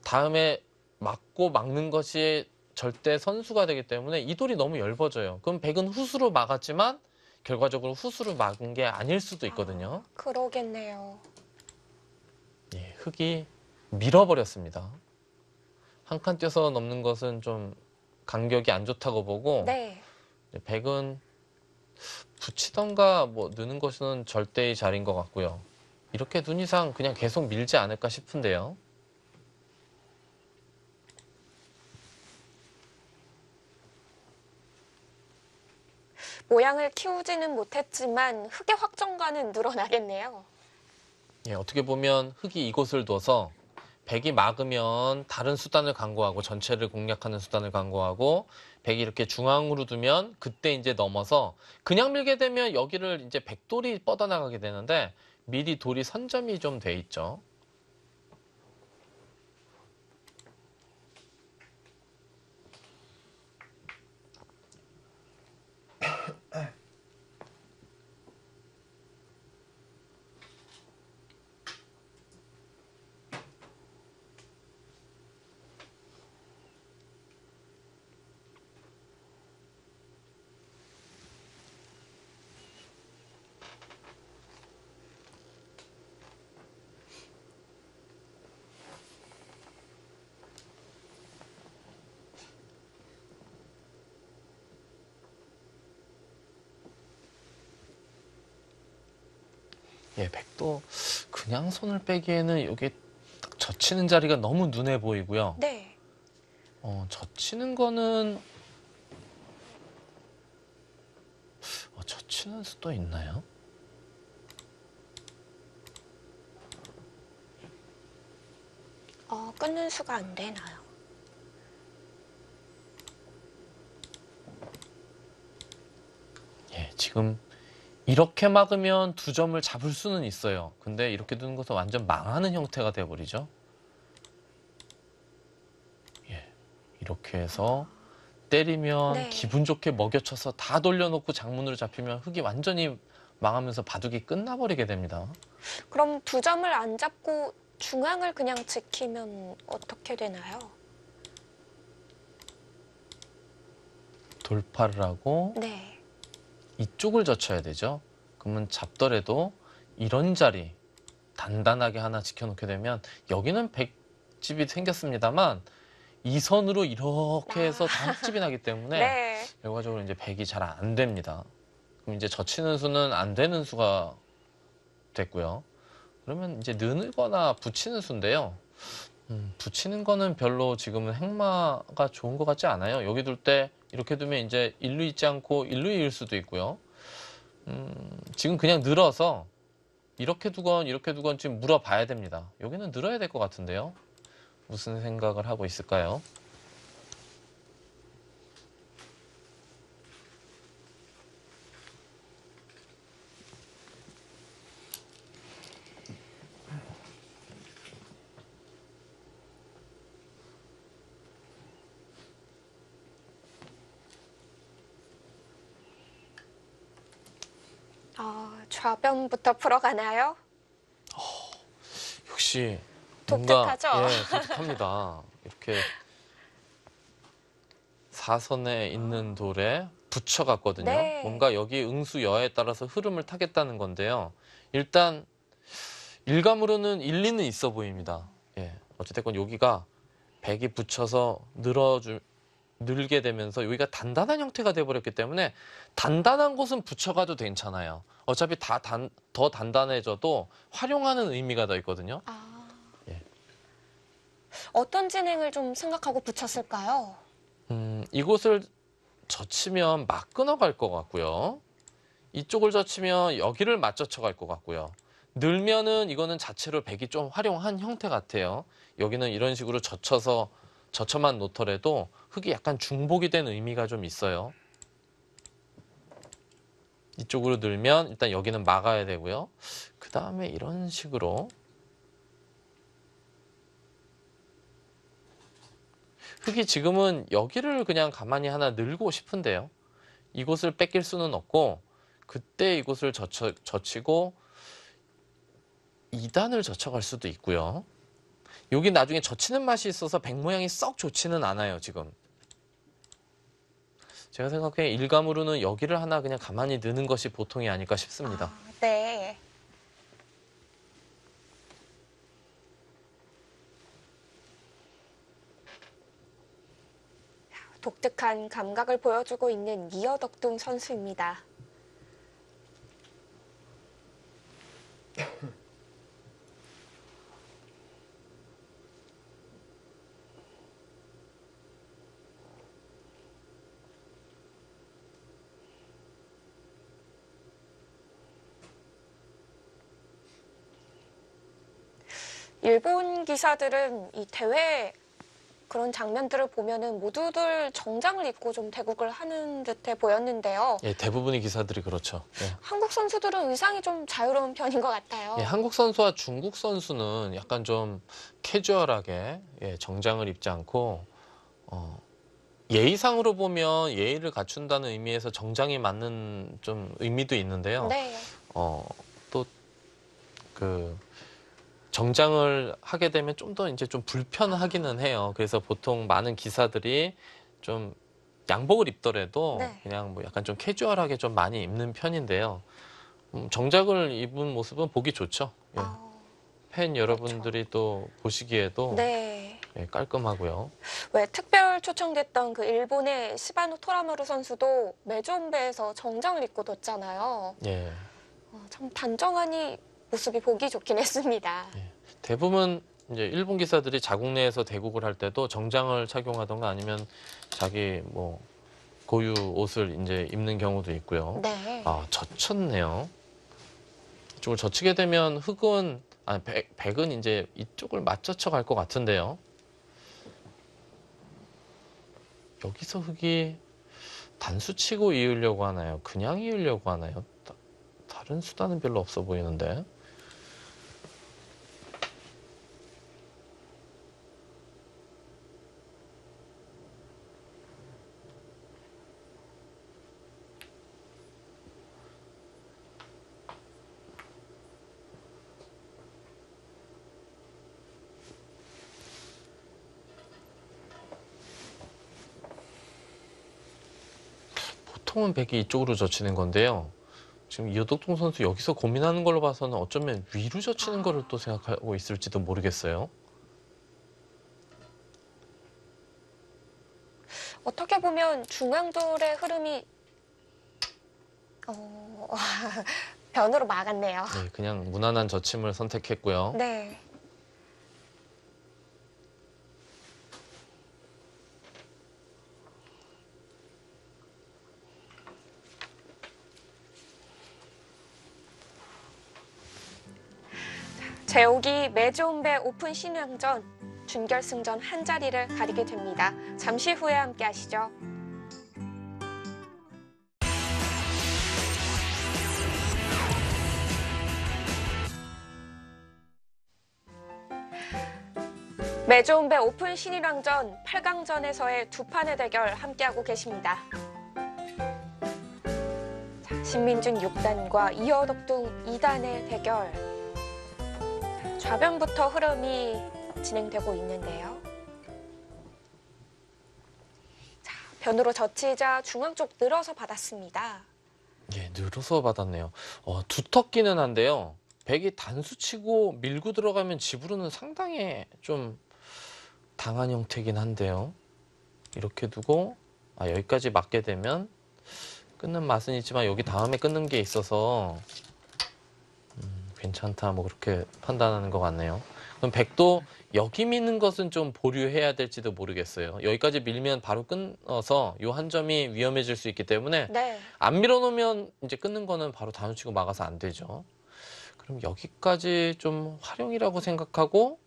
다음에 막고 막는 것이 절대 선수가 되기 때문에 이 돌이 너무 엷어져요. 그럼 백은 후수로 막았지만 결과적으로 후수로 막은 게 아닐 수도 있거든요. 그러겠네요. 예, 흙이 밀어버렸습니다. 한 칸 뛰어서 넘는 것은 좀 간격이 안 좋다고 보고 네. 백은 붙이던가 뭐 느는 것은 절대의 자리인 것 같고요. 이렇게 둔 이상 그냥 계속 밀지 않을까 싶은데요. 모양을 키우지는 못했지만 흙의 확정가는 늘어나겠네요. 예, 어떻게 보면 흙이 이곳을 둬서 백이 막으면 다른 수단을 강구하고 전체를 공략하는 수단을 강구하고 백이 이렇게 중앙으로 두면 그때 이제 넘어서 그냥 밀게 되면 여기를 이제 백돌이 뻗어나가게 되는데 미리 돌이 선점이 좀 돼 있죠. 예, 백도 그냥 손을 빼기에는 여기 딱 젖히는 자리가 너무 눈에 보이고요. 네. 젖히는 거는 젖히는 수도 있나요? 끊는 수가 안 되나요? 예, 지금 이렇게 막으면 2점을 잡을 수는 있어요. 근데 이렇게 두는 것은 완전 망하는 형태가 돼버리죠. 예, 이렇게 해서 때리면 네. 기분 좋게 먹여쳐서 다 돌려놓고 장문으로 잡히면 흙이 완전히 망하면서 바둑이 끝나버리게 됩니다. 그럼 2점을 안 잡고 중앙을 그냥 지키면 어떻게 되나요? 돌파를 하고 네. 이쪽을 젖혀야 되죠. 그러면 잡더라도 이런 자리 단단하게 하나 지켜놓게 되면 여기는 백집이 생겼습니다만 이 선으로 이렇게 해서 단집이 나기 때문에 네. 결과적으로 이제 백이 잘 안 됩니다. 그럼 이제 젖히는 수는 안 되는 수가 됐고요. 그러면 이제 느거나 붙이는 수인데요. 붙이는 거는 별로 지금은 행마가 좋은 것 같지 않아요. 여기 둘 때 이렇게 두면 이제 일루 있지 않고 일루일 수도 있고요. 지금 그냥 늘어서 이렇게 두건 이렇게 두건 지금 물어봐야 됩니다. 여기는 늘어야 될 것 같은데요. 무슨 생각을 하고 있을까요? 좌변부터 풀어가나요? 역시 독특하죠? 뭔가 독특합니다. 이렇게 사선에 있는 돌에 붙여갔거든요. 네. 뭔가 여기 응수여에 따라서 흐름을 타겠다는 건데요. 일단 일감으로는 일리는 있어 보입니다. 예, 어찌됐건 여기가 백이 붙여서 늘게 되면서 여기가 단단한 형태가 돼버렸기 때문에 단단한 곳은 붙여가도 괜찮아요. 어차피 더 단단해져도 활용하는 의미가 더 있거든요. 예. 어떤 진행을 좀 생각하고 붙였을까요? 이곳을 젖히면 막 끊어갈 것 같고요. 이쪽을 젖히면 여기를 맞젖혀갈 것 같고요. 늘면은 이거는 자체로 백이 좀 활용한 형태 같아요. 여기는 이런 식으로 젖혀만 놓더라도 흙이 약간 중복이 된 의미가 좀 있어요. 이쪽으로 늘면 일단 여기는 막아야 되고요. 그 다음에 이런 식으로 흙이 지금은 여기를 그냥 가만히 하나 늘고 싶은데요. 이곳을 뺏길 수는 없고 그때 이곳을 젖히고 2단을 젖혀갈 수도 있고요. 여기 나중에 젖히는 맛이 있어서 백 모양이 썩 좋지는 않아요, 지금. 제가 생각해 일감으로는 여기를 하나 그냥 가만히 넣는 것이 보통이 아닐까 싶습니다. 네. 독특한 감각을 보여주고 있는 이어덕둥 선수입니다. 일본 기사들은 이 대회 그런 장면들을 보면은 모두들 정장을 입고 좀 대국을 하는 듯해 보였는데요. 예, 대부분의 기사들이 그렇죠. 예. 한국 선수들은 의상이 좀 자유로운 편인 것 같아요. 예, 한국 선수와 중국 선수는 약간 좀 캐주얼하게 정장을 입지 않고 예의상으로 보면 예의를 갖춘다는 의미에서 정장이 맞는 좀 의미도 있는데요. 네. 또 그 정장을 하게 되면 좀 더 이제 좀 불편하기는 해요. 그래서 보통 많은 기사들이 좀 양복을 입더라도 네. 그냥 뭐 약간 좀 캐주얼하게 좀 많이 입는 편인데요. 정장을 입은 모습은 보기 좋죠. 예. 팬 여러분들이 또 보시기에도 네. 깔끔하고요. 왜 특별 초청됐던 그 일본의 시바노 토라마루 선수도 메존베에서 정장을 입고 뒀잖아요. 예. 참 단정하니 모습이 보기 좋긴 했습니다. 대부분 이제 일본 기사들이 자국 내에서 대국을 할 때도 정장을 착용하던가 아니면 자기 뭐 고유 옷을 이제 입는 경우도 있고요. 네. 아, 젖혔네요. 이쪽을 젖히게 되면 흙은 백은 이제 이쪽을 맞젖혀 갈 것 같은데요. 여기서 흙이 단수 치고 이으려고 하나요? 그냥 이으려고 하나요? 다른 수단은 별로 없어 보이는데. 보통은 백이 이쪽으로 젖히는 건데요. 지금 이호덕동 선수 여기서 고민하는 걸로 봐서는 어쩌면 위로 젖히는 거를 또 생각하고 있을지도 모르겠어요. 어떻게 보면 중앙돌의 흐름이 변으로 막았네요. 네, 그냥 무난한 젖힘을 선택했고요. 네. 제옥이 매조은배 오픈 신흥전 준결승전 한 자리를 가리게 됩니다. 잠시 후에 함께 하시죠. 매조은배 오픈 신인왕전 8강전에서의 두 판의 대결 함께하고 계십니다. 자, 신민준 6단과 이어덕동 2단의 대결. 자, 좌변부터 흐름이 진행되고 있는데요. 자, 변으로 젖히자 중앙 쪽 늘어서 받았습니다. 예, 늘어서 받았네요. 두텁기는 한데요. 백이 단수 치고 밀고 들어가면 집으로는 상당히 좀 당한 형태긴 한데요. 이렇게 두고 여기까지 맞게 되면 끊는 맛은 있지만 여기 다음에 끊는 게 있어서 괜찮다 뭐 그렇게 판단하는 것 같네요. 그럼 백도 여기 미는 것은 좀 보류해야 될지도 모르겠어요. 여기까지 밀면 바로 끊어서 요 한 점이 위험해질 수 있기 때문에 네. 안 밀어놓으면 이제 끊는 거는 바로 단수 치고 막아서 안 되죠. 그럼 여기까지 좀 활용이라고 생각하고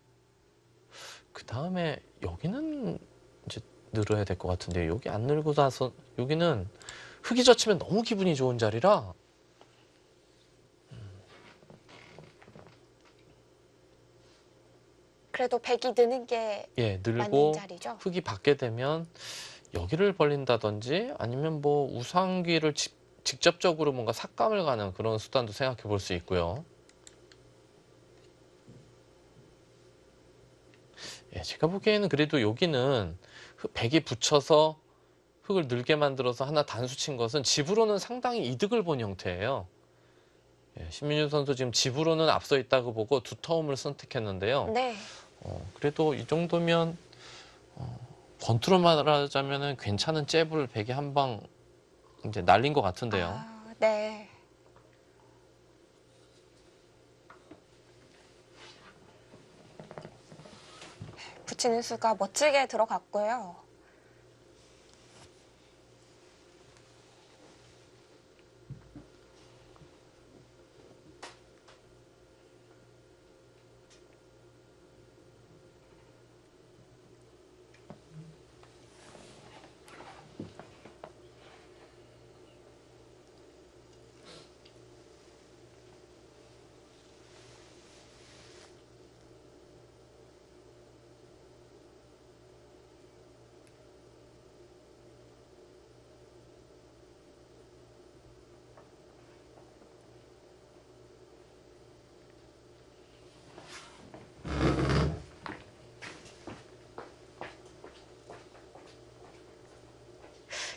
그 다음에 여기는 이제 늘어야 될 것 같은데 여기 안 늘고 나서 여기는 흙이 젖히면 너무 기분이 좋은 자리라 그래도 백이 느는 게 예, 맞는 늘고 자리죠. 흙이 받게 되면 여기를 벌린다든지 아니면 뭐 우상귀를 직접적으로 뭔가 삭감을 가는 그런 수단도 생각해 볼 수 있고요. 예, 제가 보기에는 그래도 여기는 백이 붙여서 흙을 늘게 만들어서 하나 단수 친 것은 집으로는 상당히 이득을 본 형태예요. 예, 신민준 선수 지금 집으로는 앞서 있다고 보고 두터움을 선택했는데요. 네. 그래도 이 정도면 권투로 말하자면은 괜찮은 잽을 백이 한 방 이제 날린 것 같은데요. 네. 붙이는 수가 멋지게 들어갔고요.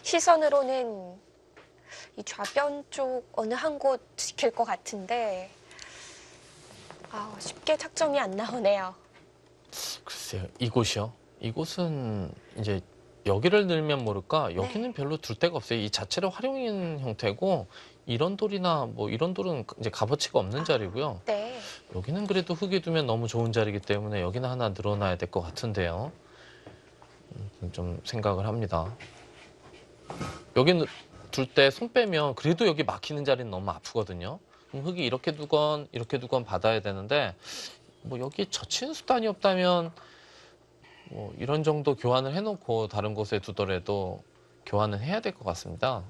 시선으로는 이 좌변 쪽 어느 한 곳 지킬 것 같은데 쉽게 착점이 안 나오네요. 글쎄요, 이곳이요. 이곳은 이제 여기를 늘면 모를까 여기는 별로 둘 데가 없어요. 이 자체로 활용인 형태고 이런 돌이나 뭐 이런 돌은 이제 값어치가 없는 자리고요. 네. 여기는 그래도 흙이 두면 너무 좋은 자리이기 때문에 여기는 하나 늘어놔야 될 것 같은데요. 좀 생각을 합니다. 여기 둘 때 손 빼면 그래도 여기 막히는 자리는 너무 아프거든요. 그럼 흙이 이렇게 두건 받아야 되는데 뭐 여기 젖히는 수단이 없다면 뭐 이런 정도 교환을 해놓고 다른 곳에 두더라도 교환은 해야 될 것 같습니다.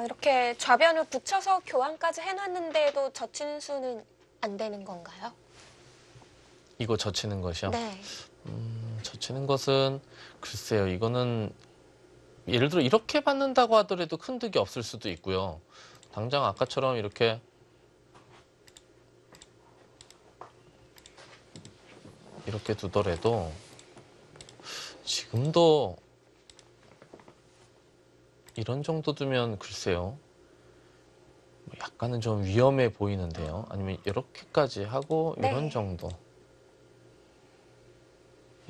이렇게 좌변을 붙여서 교환까지 해놨는데도 젖히는 수는 안 되는 건가요? 이거 젖히는 것이요? 네. 젖히는 것은 글쎄요. 이거는 예를 들어 이렇게 받는다고 하더라도 큰 득이 없을 수도 있고요. 당장 아까처럼 이렇게 두더라도 지금도 이런 정도 두면 글쎄요. 약간은 좀 위험해 보이는데요. 아니면 이렇게까지 하고 네. 이런 정도.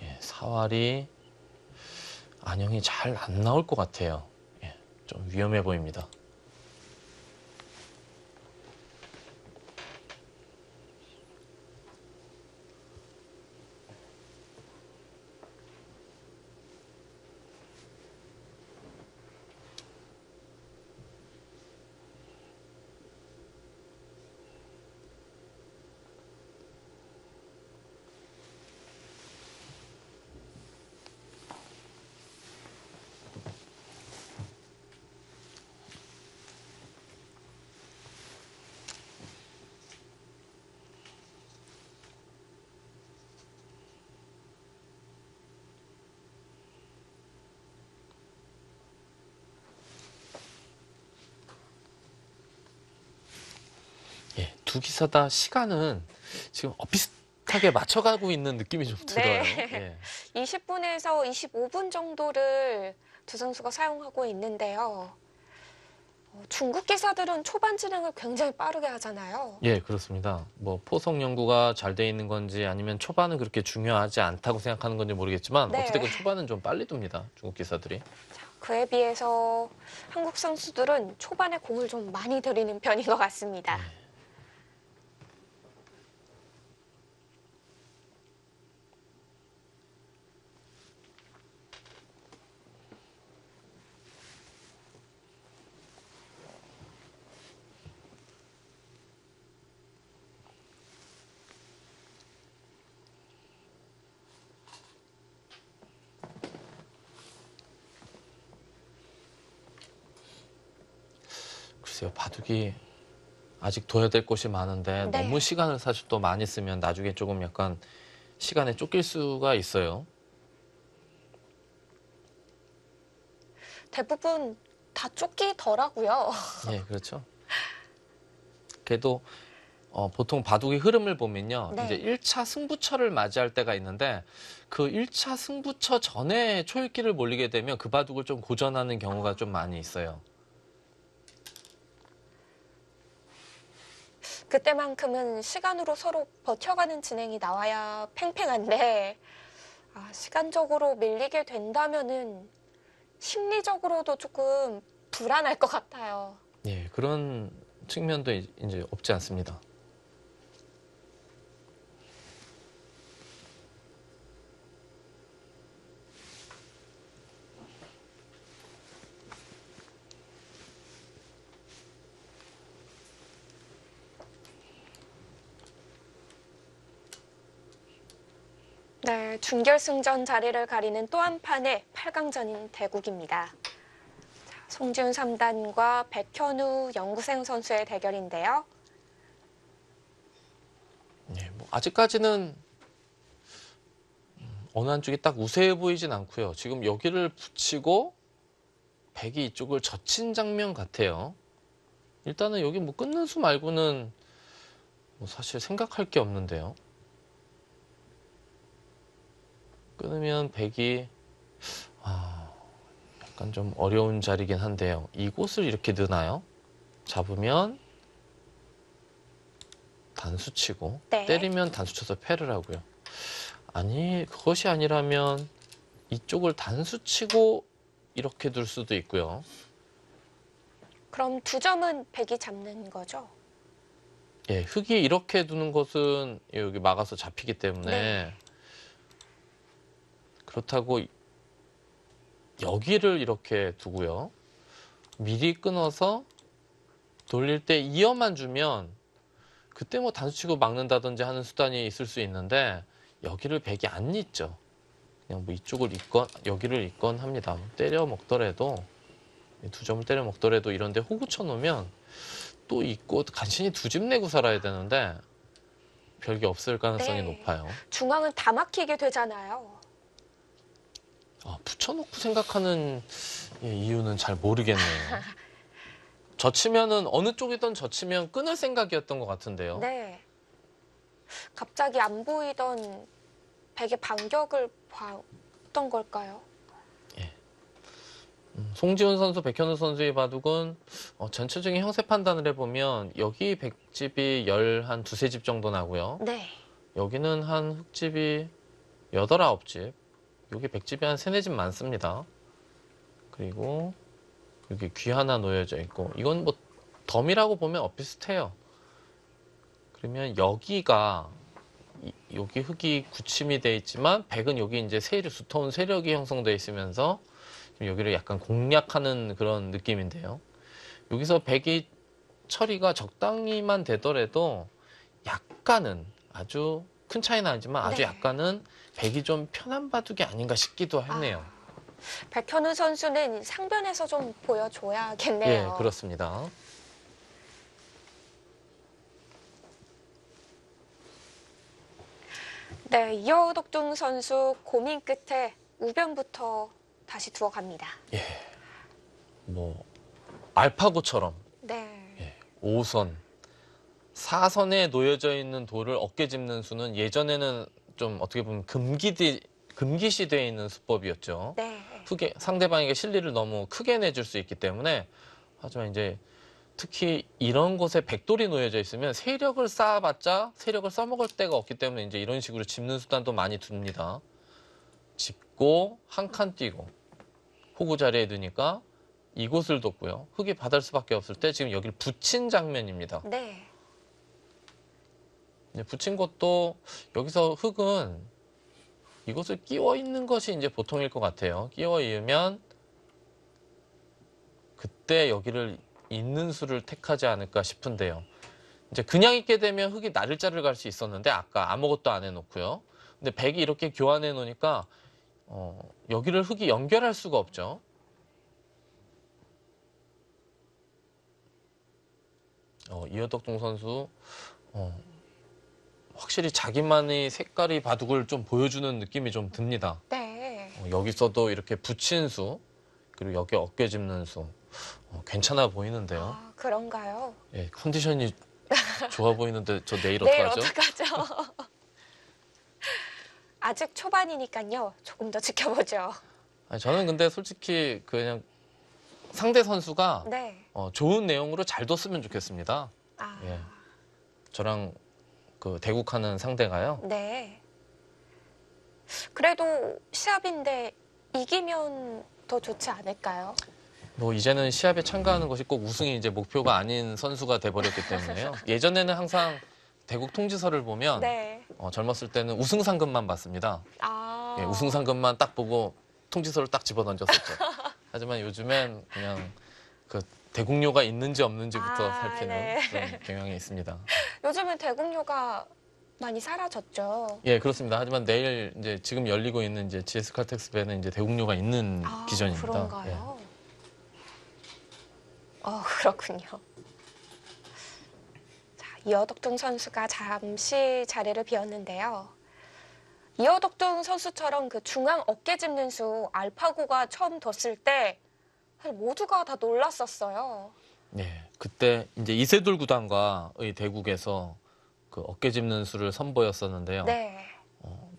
예, 사활이 안형이 잘 안 나올 것 같아요. 예, 좀 위험해 보입니다. 예, 두 기사 다 시간은 지금 비슷하게 맞춰가고 있는 느낌이 좀 들어요. 네. 예. 20분에서 25분 정도를 두 선수가 사용하고 있는데요. 중국 기사들은 초반 진행을 굉장히 빠르게 하잖아요. 예, 그렇습니다. 뭐 포석 연구가 잘 돼 있는 건지 아니면 초반은 그렇게 중요하지 않다고 생각하는 건지 모르겠지만 네. 어찌됐건 초반은 좀 빨리 둡니다. 중국 기사들이. 그에 비해서 한국 선수들은 초반에 공을 좀 많이 들이는 편인 것 같습니다. 글쎄요, 바둑이 아직 둬야 될 곳이 많은데 네. 너무 시간을 사실 또 많이 쓰면 나중에 조금 약간 시간에 쫓길 수가 있어요. 대부분 다 쫓기더라고요. 예, 그렇죠. 그래도 보통 바둑의 흐름을 보면요. 네. 이제 1차 승부처를 맞이할 때가 있는데 그 1차 승부처 전에 초읽기를 몰리게 되면 그 바둑을 좀 고전하는 경우가 좀 많이 있어요. 그때만큼은 시간으로 서로 버텨가는 진행이 나와야 팽팽한데 시간적으로 밀리게 된다면은 심리적으로도 조금 불안할 것 같아요. 예, 그런 측면도 이제 없지 않습니다. 네, 준결승전 자리를 가리는 또 한 판의 8강전인 대국입니다. 송지훈 3단과 백현우 연구생 선수의 대결인데요. 예, 뭐 아직까지는 어느 한쪽이 딱 우세해 보이진 않고요. 지금 여기를 붙이고 백이 이쪽을 젖힌 장면 같아요. 일단은 여기 뭐 끊는 수 말고는 뭐 사실 생각할 게 없는데요. 끊으면 백이 약간 좀 어려운 자리긴 한데요. 이곳을 이렇게 넣나요? 잡으면 단수 치고 네. 때리면 단수 쳐서 패를 하고요. 아니 그것이 아니라면 이쪽을 단수 치고 이렇게 둘 수도 있고요. 그럼 2점은 백이 잡는 거죠? 예, 흙이 이렇게 두는 것은 여기 막아서 잡히기 때문에 네. 그렇다고 여기를 이렇게 두고요. 미리 끊어서 돌릴 때 이어만 주면 그때 뭐 단수치고 막는다든지 하는 수단이 있을 수 있는데 여기를 백이 안 잇죠. 그냥 뭐 이쪽을 잇건 여기를 잇건 합니다. 때려 먹더라도 2점을 때려 먹더라도 이런데 호구 쳐놓으면 또 잇고 간신히 2집 내고 살아야 되는데 별게 없을 가능성이 네. 높아요. 중앙은 다 막히게 되잖아요. 붙여놓고 생각하는 이유는 잘 모르겠네요. 젖히면은 어느 쪽이든 젖히면 끊을 생각이었던 것 같은데요. 네. 갑자기 안 보이던 백의 반격을 봤던 걸까요? 송지훈 선수, 백현우 선수의 바둑은 전체적인 형세 판단을 해보면 여기 백집이 한 두세 집 정도 나고요. 네. 여기는 한 흙집이 8, 9집. 여기 백집이 한 3, 4집 많습니다. 그리고 여기 귀 하나 놓여져 있고 이건 뭐 덤이라고 보면 엇비슷해요. 그러면 여기가 여기 흙이 굳힘이 돼 있지만 백은 여기 이제 두터운 세력이 형성돼 있으면서 여기를 약간 공략하는 그런 느낌인데요. 여기서 백이 처리가 적당히만 되더라도 약간은 아주 큰 차이는 아니지만 아주 네. 약간은 백이 좀 편한 바둑이 아닌가 싶기도 했네요. 백현우 선수는 상변에서 좀 보여줘야겠네요. 예, 그렇습니다. 네, 이어덕중 선수 고민 끝에 우변부터 다시 두어갑니다. 뭐 알파고처럼 네. 5선, 4선에 놓여져 있는 돌을 어깨 짚는 수는 예전에는 좀 어떻게 보면 금기시되어 있는 수법이었죠. 네. 상대방에게 실리를 너무 크게 내줄 수 있기 때문에 하지만 이제 특히 이런 곳에 백돌이 놓여져 있으면 세력을 쌓아봤자 세력을 써먹을 데가 없기 때문에 이제 이런 식으로 짚는 수단도 많이 둡니다. 짚고 한 칸 띄고 호구 자리에 두니까 이곳을 뒀고요. 흙이 받을 수밖에 없을 때 지금 여기를 붙인 장면입니다. 네. 붙인 것도 여기서 흙은 이것을 끼워 있는 것이 이제 보통일 것 같아요. 끼워 이으면 그때 여기를 있는 수를 택하지 않을까 싶은데요. 이제 그냥 있게 되면 흙이 나를자를 갈 수 있었는데 아까 아무것도 안 해놓고요. 근데 백이 이렇게 교환해 놓으니까 여기를 흙이 연결할 수가 없죠. 이어덕중 선수 확실히 자기만의 색깔이 바둑을 좀 보여주는 느낌이 좀 듭니다. 네. 여기서도 이렇게 붙인 수 그리고 여기 어깨 짚는 수 괜찮아 보이는데요. 그런가요? 예, 컨디션이 좋아 보이는데 저 내일 내일 어떡하죠? 어떡하죠? 아직 초반이니까요. 조금 더 지켜보죠. 저는 근데 솔직히 그냥 상대 선수가 네. 좋은 내용으로 잘 뒀으면 좋겠습니다. 예. 저랑 그 대국하는 상대가요. 네. 그래도 시합인데 이기면 더 좋지 않을까요? 뭐 이제는 시합에 참가하는 것이 꼭 우승이 이제 목표가 아닌 선수가 돼버렸기 때문에요. 예전에는 항상 대국 통지서를 보면 네. 젊었을 때는 우승 상금만 봤습니다. 예, 우승 상금만 딱 보고 통지서를 딱 집어던졌었죠. 하지만 요즘엔 그냥 그 대국료가 있는지 없는지부터 살피는 네. 그런 경향이 있습니다. 요즘은 대국료가 많이 사라졌죠. 예, 그렇습니다. 하지만 내일 이제 지금 열리고 있는 이제 GS 칼텍스배는 이제 대국료가 있는 기전입니다. 그런가요? 그렇군요. 자, 이어덕중 선수가 잠시 자리를 비웠는데요. 이어덕중 선수처럼 그 중앙 어깨 짚는 수 알파고가 처음 뒀을 때 사실 모두가 다 놀랐었어요. 예, 그때 이제 이세돌 구단과의 대국에서 그 어깨 짚는 수를 선보였었는데요. 네.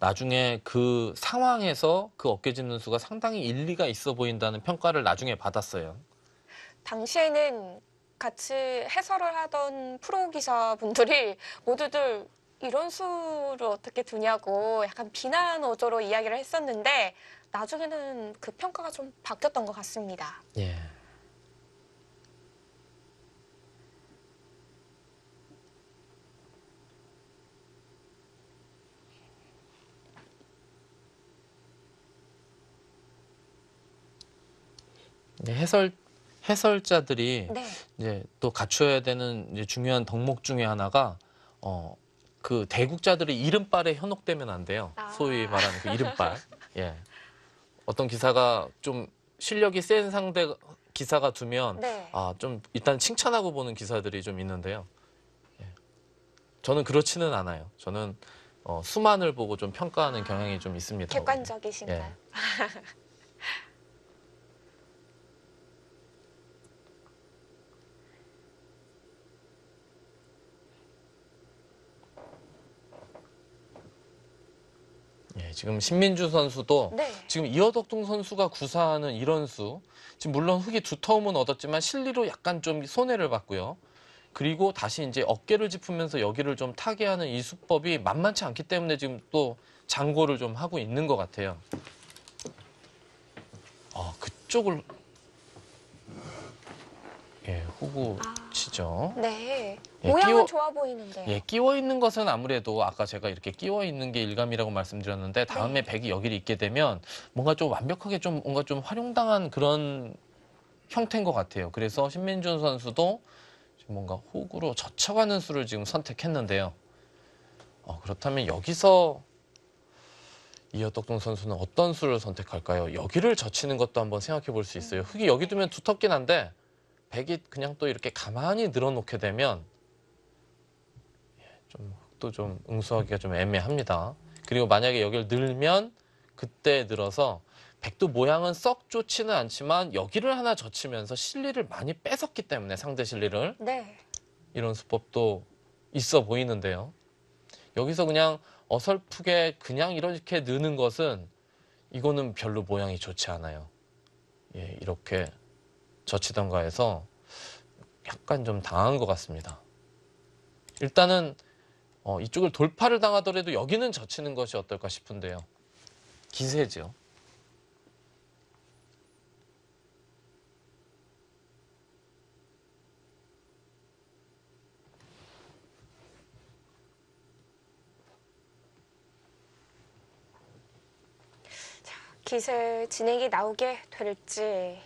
나중에 그 상황에서 그 어깨 짚는 수가 상당히 일리가 있어 보인다는 평가를 나중에 받았어요. 당시에는 같이 해설을 하던 프로 기사분들이 모두들 이런 수를 어떻게 두냐고 약간 비난 어조로 이야기를 했었는데 나중에는 그 평가가 좀 바뀌었던 것 같습니다. 예. 이제 해설자들이 네. 이제 또 갖춰야 되는 이제 중요한 덕목 중에 하나가 그 대국자들의 이른발에 현혹되면 안 돼요. 소위 말하는 그 이른발. 예. 어떤 기사가 좀 실력이 센 상대 기사가 두면 네. 좀 일단 칭찬하고 보는 기사들이 좀 있는데요. 예. 저는 그렇지는 않아요. 저는 수만을 보고 좀 평가하는 경향이 좀 있습니다. 객관적이신가요? 예. 예, 지금 신민주 선수도 네. 지금 이어덕동 선수가 구사하는 이런 수, 지금 물론 흙이 두터움은 얻었지만 실리로 약간 좀 손해를 봤고요. 그리고 다시 이제 어깨를 짚으면서 여기를 좀 타게 하는 이 수법이 만만치 않기 때문에 지금 또 장고를 좀 하고 있는 것 같아요. 그쪽을 후구 치죠. 네. 예, 모양은 좋아 보이는데요. 예, 끼워 있는 것은 아무래도 아까 제가 이렇게 끼워 있는 게 일감이라고 말씀드렸는데 다음에 백이 여기를 있게 되면 뭔가 좀 완벽하게 좀 뭔가 좀 활용당한 그런 형태인 것 같아요. 그래서 신민준 선수도 지금 뭔가 호구로 젖혀가는 수를 지금 선택했는데요. 그렇다면 여기서 이어덕동 선수는 어떤 수를 선택할까요? 여기를 젖히는 것도 한번 생각해 볼 수 있어요. 흙이 여기 두면 두텁긴 한데 백이 그냥 또 이렇게 가만히 늘어놓게 되면 좀 흙도 좀 응수하기가 좀 애매합니다. 그리고 만약에 여기를 늘면 그때 늘어서 백도 모양은 썩 좋지는 않지만 여기를 하나 젖히면서 실리를 많이 뺏었기 때문에 상대 실리를 네. 이런 수법도 있어 보이는데요. 여기서 그냥 어설프게 그냥 이렇게 느는 것은 이거는 별로 모양이 좋지 않아요. 예, 이렇게 젖히던가 해서 약간 좀 당한 것 같습니다. 일단은 이쪽을 돌파를 당하더라도 여기는 젖히는 것이 어떨까 싶은데요. 기세죠. 기세 진행이 나오게 될지.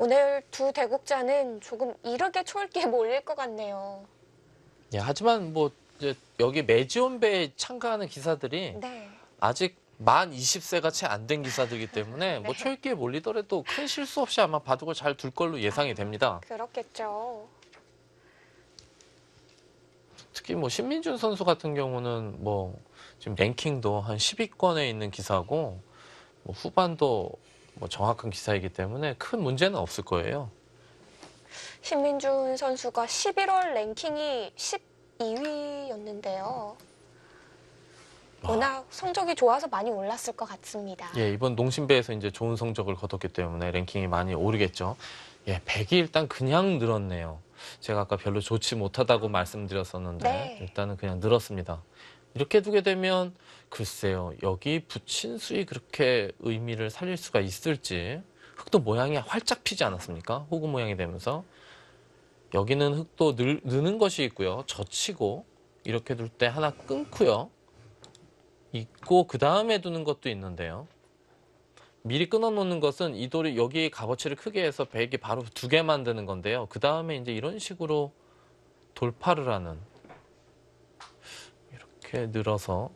오늘 두 대국자는 조금 이르게 초읽기에 몰릴 것 같네요. 예, 하지만 뭐 이제 여기 매지온배에 참가하는 기사들이 네. 아직 만 20세가 채 안 된 기사들이기 때문에 뭐 초읽기에 몰리더라도 큰 실수 없이 아마 바둑을 잘 둘 걸로 예상이 됩니다. 그렇겠죠. 특히 뭐 신민준 선수 같은 경우는 뭐 지금 랭킹도 한 10위권에 있는 기사고 뭐 후반도 뭐 정확한 기사이기 때문에 큰 문제는 없을 거예요. 신민준 선수가 11월 랭킹이 12위였는데요. 워낙 성적이 좋아서 많이 올랐을 것 같습니다. 예, 이번 농심배에서 이제 좋은 성적을 거뒀기 때문에 랭킹이 많이 오르겠죠. 예, 100이 일단 그냥 늘었네요. 제가 아까 별로 좋지 못하다고 말씀드렸었는데 네. 일단은 그냥 늘었습니다. 이렇게 두게 되면 글쎄요, 여기 붙인 수이 그렇게 의미를 살릴 수가 있을지. 흙도 모양이 활짝 피지 않았습니까? 호구 모양이 되면서 여기는 흙도 느는 것이 있고요. 젖히고 이렇게 둘 때 하나 끊고요. 있고 그 다음에 두는 것도 있는데요. 미리 끊어놓는 것은 이 돌이 여기 값어치를 크게 해서 백이 바로 두 개 만드는 건데요. 그 다음에 이제 이런 식으로 돌파를 하는, 이렇게 늘어서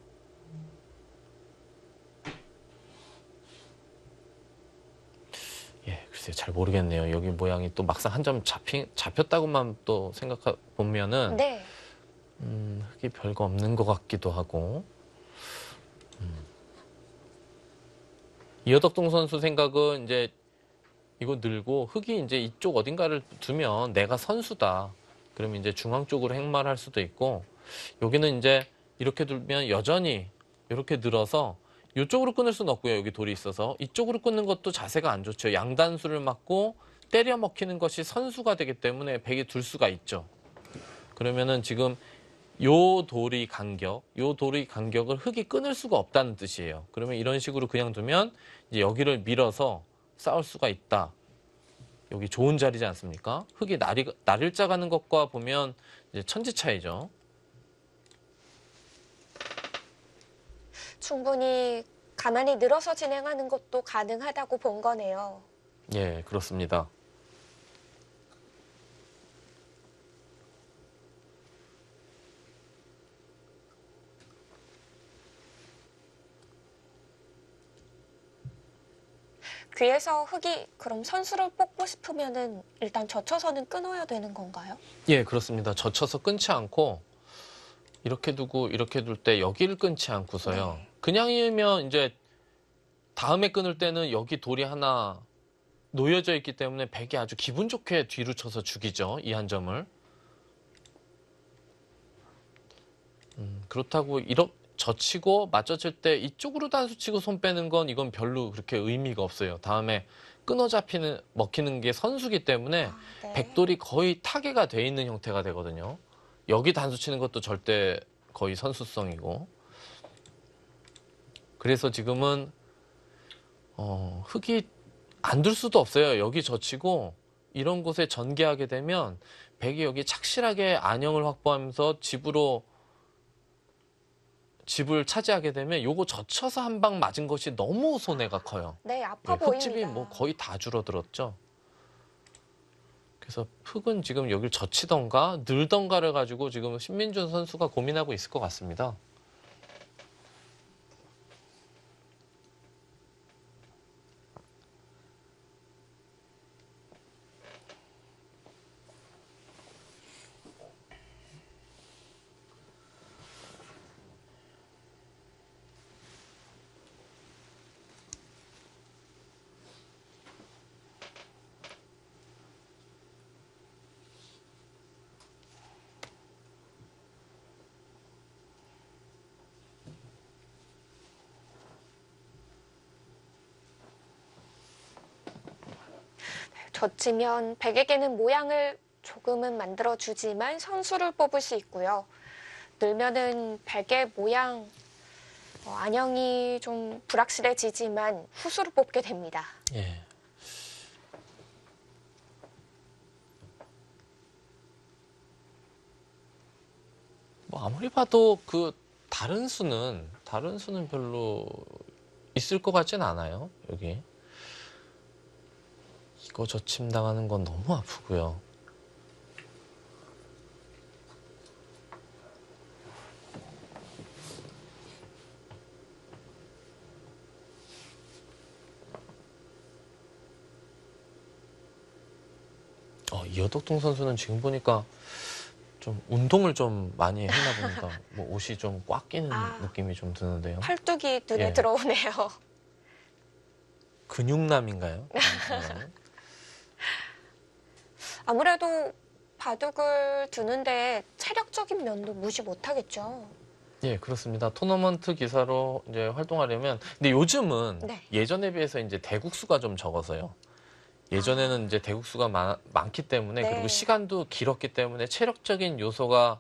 글쎄요, 잘 모르겠네요. 여기 모양이 또 막상 한 점 잡혔다고만 또 생각해 보면은 네. 흙이 별거 없는 것 같기도 하고. 이어덕동 선수 생각은 이제 이거 늘고 흙이 이제 이쪽 어딘가를 두면 내가 선수다. 그러면 이제 중앙 쪽으로 행마를 할 수도 있고, 여기는 이제 이렇게 두면 여전히 이렇게 늘어서 이쪽으로 끊을 수는 없고요. 여기 돌이 있어서. 이쪽으로 끊는 것도 자세가 안 좋죠. 양단수를 맞고 때려 먹히는 것이 선수가 되기 때문에 백이 둘 수가 있죠. 그러면은 지금 요 돌이 간격을 흙이 끊을 수가 없다는 뜻이에요. 그러면 이런 식으로 그냥 두면 이제 여기를 밀어서 싸울 수가 있다. 여기 좋은 자리지 않습니까? 흙이 날을 짜가는 것과 보면 이제 천지 차이죠. 충분히 가만히 늘어서 진행하는 것도 가능하다고 본 거네요. 예, 그렇습니다. 귀에서 흙이 그럼 선수를 뽑고 싶으면은 일단 젖혀서는 끊어야 되는 건가요? 예, 그렇습니다. 젖혀서 끊지 않고 이렇게 두고 이렇게 둘 때 여기를 끊지 않고서요. 네. 그냥이면 이제 다음에 끊을 때는 여기 돌이 하나 놓여져 있기 때문에 백이 아주 기분 좋게 뒤로 쳐서 죽이죠. 이 한 점을. 그렇다고 이렇게 젖히고 맞춰칠 때 이쪽으로 단수 치고 손 빼는 건 이건 별로 그렇게 의미가 없어요. 다음에 끊어 잡히는 먹히는 게 선수기 때문에 네. 백돌이 거의 타개가 돼 있는 형태가 되거든요. 여기 단수 치는 것도 절대 거의 선수성이고. 그래서 지금은 흙이 안 둘 수도 없어요. 여기 젖히고 이런 곳에 전개하게 되면 백이 여기 착실하게 안형을 확보하면서 집을 차지하게 되면 요거 젖혀서 한 방 맞은 것이 너무 손해가 커요. 네, 아파 예, 보입니다. 흙집이 뭐 거의 다 줄어들었죠. 그래서 흙은 지금 여길 젖히던가 늘던가를 가지고 지금 신민준 선수가 고민하고 있을 것 같습니다. 젖히면 백에게는 모양을 조금은 만들어주지만 선수를 뽑을 수 있고요. 늘면은 백의 모양, 안형이 좀 불확실해지지만 후수를 뽑게 됩니다. 예. 뭐 아무리 봐도 그 다른 수는 별로 있을 것 같진 않아요. 여기. 이거 젖힘 당하는 건 너무 아프고요. 이여덕동 선수는 지금 보니까 좀 운동을 좀 많이 했나 봅니다. 뭐 옷이 좀 꽉 끼는 느낌이 좀 드는데요. 팔뚝이 눈에 예. 들어오네요. 근육남인가요? 아무래도 바둑을 두는데 체력적인 면도 무시 못하겠죠. 예, 그렇습니다. 토너먼트 기사로 이제 활동하려면, 근데 요즘은 네. 예전에 비해서 이제 대국수가 좀 적어서요. 예전에는 이제 대국수가 많기 때문에 네. 그리고 시간도 길었기 때문에 체력적인 요소가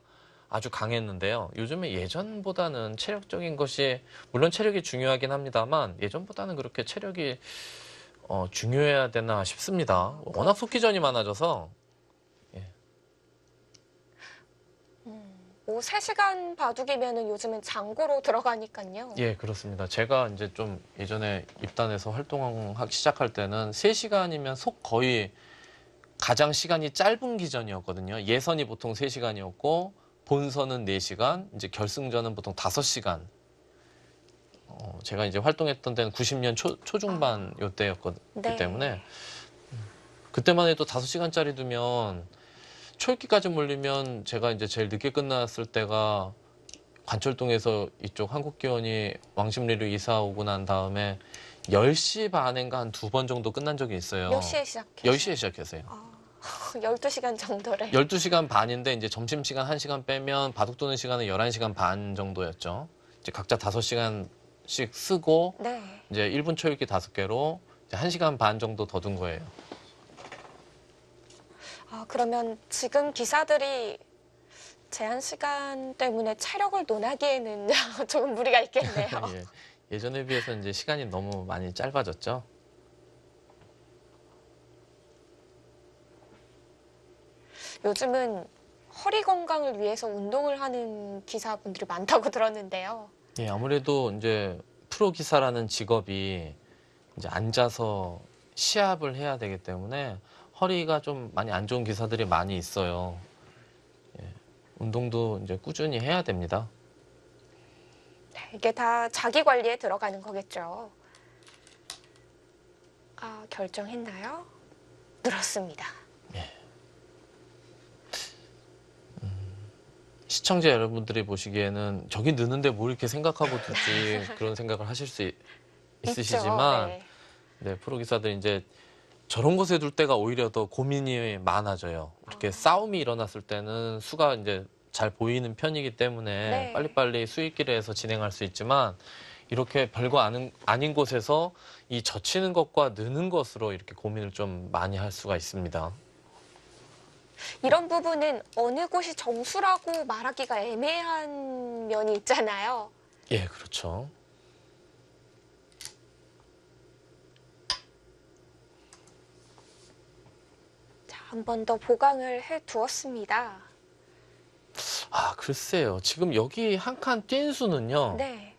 아주 강했는데요. 요즘에 예전보다는 체력적인 것이 물론 체력이 중요하긴 합니다만 예전보다는 그렇게 체력이 중요해야 되나 싶습니다. 워낙 속기전이 많아져서. 뭐 3시간 바둑이면은 요즘은 장고로 들어가니까요. 예, 그렇습니다. 제가 이제 좀 예전에 입단해서 활동하기 시작할 때는 3시간이면 속 거의 가장 시간이 짧은 기전이었거든요. 예선이 보통 3시간이었고 본선은 4시간, 이제 결승전은 보통 5시간. 제가 이제 활동했던 때는 90년 초중반 요때였기 네. 때문에 그때만 해도 5시간짜리 두면 초읽기까지 몰리면 제가 이제 제일 늦게 끝났을 때가 관철동에서 이쪽 한국기원이 왕십리로 이사 오고 난 다음에 10시 반인가 한 2번 정도 끝난 적이 있어요. 몇 시에 시작해요? 10시에 시작했어요. 12시간 정도래. 12시간 반인데 이제 점심시간 1시간 빼면 바둑 두는 시간은 11시간 반 정도였죠. 이제 각자 5시간 초씩 쓰고 네. 이제 1분 초읽기 5개로 1시간 반 정도 더 둔 거예요. 아, 그러면 지금 기사들이 제한 시간 때문에 체력을 논하기에는 조금 무리가 있겠네요. 예. 예전에 비해서 이제 시간이 너무 많이 짧아졌죠. 요즘은 허리 건강을 위해서 운동을 하는 기사분들이 많다고 들었는데요. 예, 아무래도 이제 프로 기사라는 직업이 이제 앉아서 시합을 해야 되기 때문에 허리가 좀 많이 안 좋은 기사들이 많이 있어요. 예, 운동도 이제 꾸준히 해야 됩니다. 이게 다 자기 관리에 들어가는 거겠죠. 아, 결정했나요? 늘었습니다. 시청자 여러분들이 보시기에는 저기 느는데 뭘 이렇게 생각하고 두지 그런 생각을 하실 수 있으시지만 있죠. 네. 네, 프로 기사들이 이제 저런 곳에 둘 때가 오히려 더 고민이 많아져요. 이렇게 싸움이 일어났을 때는 수가 이제 잘 보이는 편이기 때문에 네. 빨리빨리 수익기를 해서 진행할 수 있지만 이렇게 별거 아닌 곳에서 이 젖히는 것과 느는 것으로 이렇게 고민을 좀 많이 할 수가 있습니다. 이런 부분은 어느 곳이 정수라고 말하기가 애매한 면이 있잖아요. 예, 그렇죠. 자, 한 번 더 보강을 해 두었습니다. 아, 글쎄요. 지금 여기 한 칸 뛴 수는요. 네.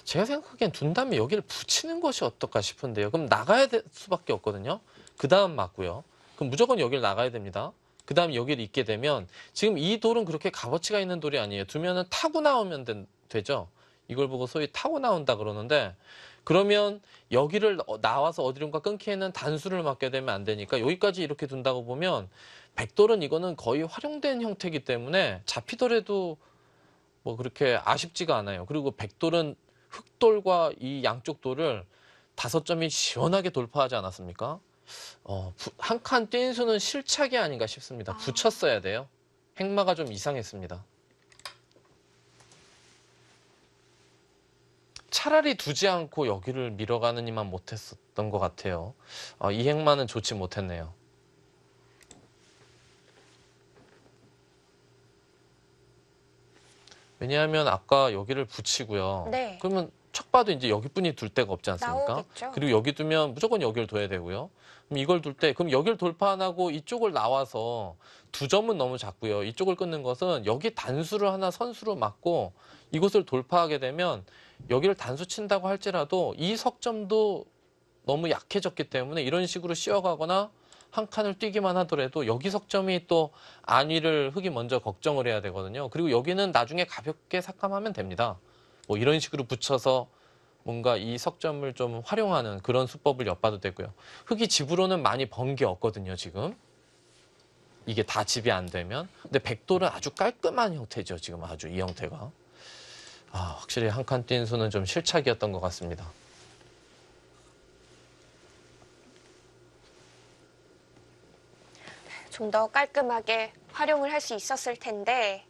제가 생각하기엔 둔 다음에 여기를 붙이는 것이 어떨까 싶은데요. 그럼 나가야 될 수밖에 없거든요. 그 다음 맞고요. 그럼 무조건 여기를 나가야 됩니다. 그 다음 여기를 잇게 되면 지금 이 돌은 그렇게 값어치가 있는 돌이 아니에요. 두면은 타고 나오면 되죠. 이걸 보고 소위 타고 나온다 그러는데 그러면 여기를 나와서 어디론가 끊기에는 단수를 맞게 되면 안 되니까 여기까지 이렇게 둔다고 보면 백돌은 이거는 거의 활용된 형태이기 때문에 잡히더라도 뭐 그렇게 아쉽지가 않아요. 그리고 백돌은 흑돌과 이 양쪽 돌을 5점이 시원하게 돌파하지 않았습니까? 한 칸 뛴 수는 실착이 아닌가 싶습니다. 붙였어야 돼요. 행마가 좀 이상했습니다. 차라리 두지 않고 여기를 밀어가느니만 못했었던 것 같아요. 이 행마는 좋지 못했네요. 왜냐하면 아까 여기를 붙이고요. 네. 그러면 척 봐도 이제 여기뿐이 둘 데가 없지 않습니까? 나오겠죠. 그리고 여기 두면 무조건 여기를 둬야 되고요. 그럼 이걸 둘 때, 그럼 여기를 돌파 안 하고 이쪽을 나와서 2점은 너무 작고요. 이쪽을 끊는 것은 여기 단수를 하나 선수로 맞고 이곳을 돌파하게 되면 여기를 단수 친다고 할지라도 이 석점도 너무 약해졌기 때문에 이런 식으로 씌워가거나 한 칸을 뛰기만 하더라도 여기 석점이 또 안위를 흙이 먼저 걱정을 해야 되거든요. 그리고 여기는 나중에 가볍게 삭감하면 됩니다. 뭐 이런 식으로 붙여서 뭔가 이 석점을 좀 활용하는 그런 수법을 엿봐도 되고요. 흙이 집으로는 많이 번 게 없거든요, 지금. 이게 다 집이 안 되면. 근데 백돌은 아주 깔끔한 형태죠, 지금 아주 이 형태가. 확실히 한 칸 뛴 수는 좀 실착이었던 것 같습니다. 좀 더 깔끔하게 활용을 할 수 있었을 텐데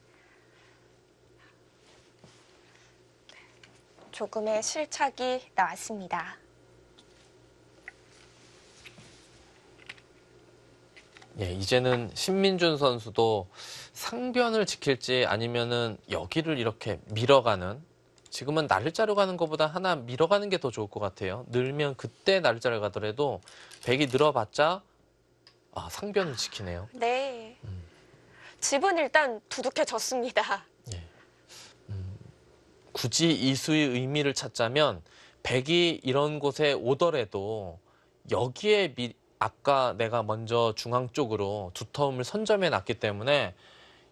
조금의 실착이 나왔습니다. 예, 이제는 신민준 선수도 상변을 지킬지 아니면은 여기를 이렇게 밀어가는, 지금은 날을 자르고 가는 것보다 하나 밀어가는 게 더 좋을 것 같아요. 늘면 그때 날을 자르 가더라도 백이 늘어봤자 상변을 지키네요. 네. 집은 일단 두둑해졌습니다. 예. 굳이 이수의 의미를 찾자면 백이 이런 곳에 오더라도 여기에 아까 내가 먼저 중앙 쪽으로 두터움을 선점해 놨기 때문에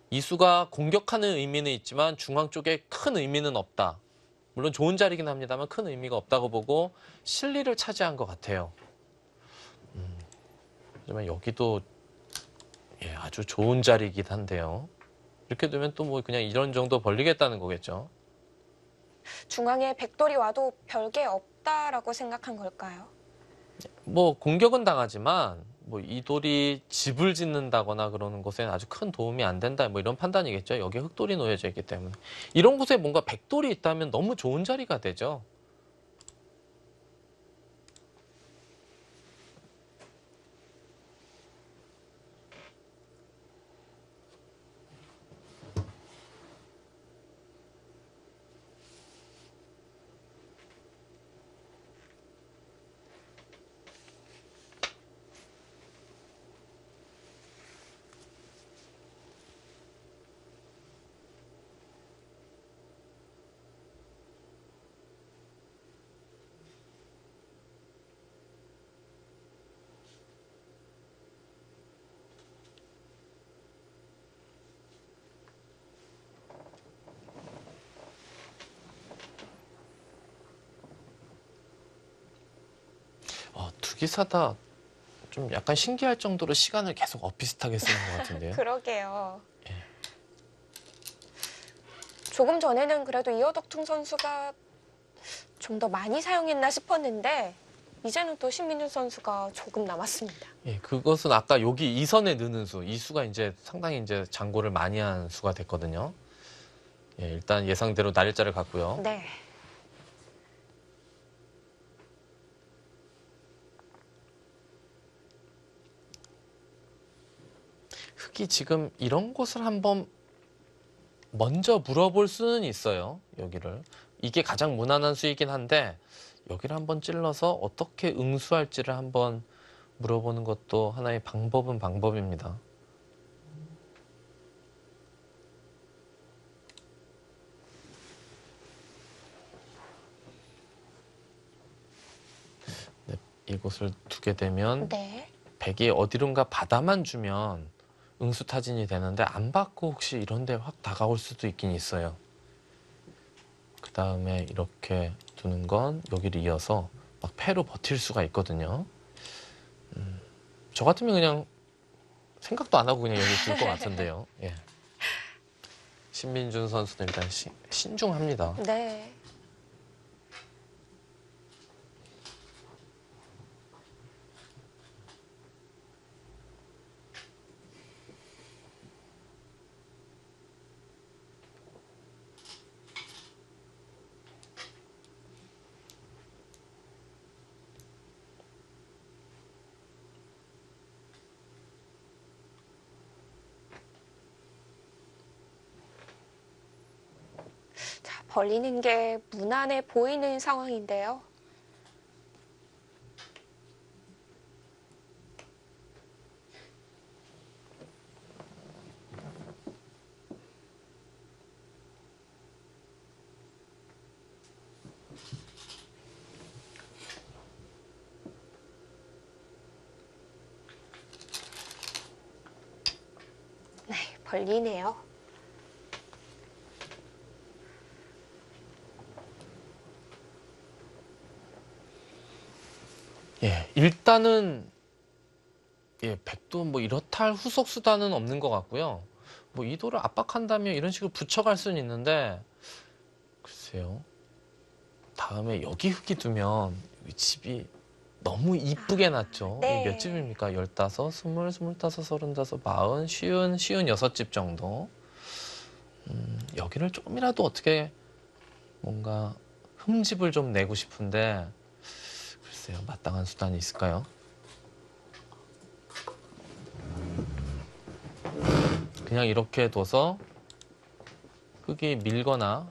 이수가 공격하는 의미는 있지만 중앙 쪽에 큰 의미는 없다. 물론 좋은 자리긴 합니다만 큰 의미가 없다고 보고 실리를 차지한 것 같아요. 하지만 여기도 아주 좋은 자리이긴 한데요. 이렇게 되면 또 뭐 그냥 이런 정도 벌리겠다는 거겠죠. 중앙에 백돌이 와도 별게 없다라고 생각한 걸까요? 뭐 공격은 당하지만 뭐 이돌이 집을 짓는다거나 그러는 곳에는 아주 큰 도움이 안 된다. 뭐 이런 판단이겠죠. 여기에 흑돌이 놓여져 있기 때문에. 이런 곳에 뭔가 백돌이 있다면 너무 좋은 자리가 되죠. 두 기사 다 좀 약간 신기할 정도로 시간을 계속 엇비슷하게 쓰는 것 같은데요. 그러게요. 예. 조금 전에는 그래도 이어덕퉁 선수가 좀 더 많이 사용했나 싶었는데 이제는 또 신민준 선수가 조금 남았습니다. 예, 그것은 아까 여기 이 선에 넣는 수, 이 수가 이제 상당히 이제 장고를 많이 한 수가 됐거든요. 예, 일단 예상대로 날짜를 갔고요. 네. 흑이 지금 이런 곳을 한번 먼저 물어볼 수는 있어요. 여기를. 이게 가장 무난한 수이긴 한데 여기를 한번 찔러서 어떻게 응수할지를 한번 물어보는 것도 하나의 방법은 방법입니다. 네, 이곳을 두게 되면 네. 백이 어디론가 받아만 주면 응수타진이 되는데 안 받고 혹시 이런 데 확 다가올 수도 있긴 있어요. 그 다음에 이렇게 두는 건 여기를 이어서 막 패로 버틸 수가 있거든요. 저 같으면 그냥 생각도 안 하고 그냥 여기 둘 것 같은데요. 예. 신민준 선수는 일단 신중합니다. 네. 자, 벌리는 게 무난해 보이는 상황인데요. 네, 벌리네요. 예, 일단은 예, 백도 뭐 이렇다 할 후속 수단은 없는 것 같고요. 뭐 이도를 압박한다면 이런 식으로 붙여갈 수는 있는데 글쎄요. 다음에 여기 흙이 두면 이 집이 너무 이쁘게 났죠. 네. 이게 몇 집입니까? 15, 20, 25, 35, 40, 쉬운 6집 정도. 여기를 조금이라도 어떻게 뭔가 흠집을 좀 내고 싶은데 글쎄요. 마땅한 수단이 있을까요? 그냥 이렇게 둬서 흙이 밀거나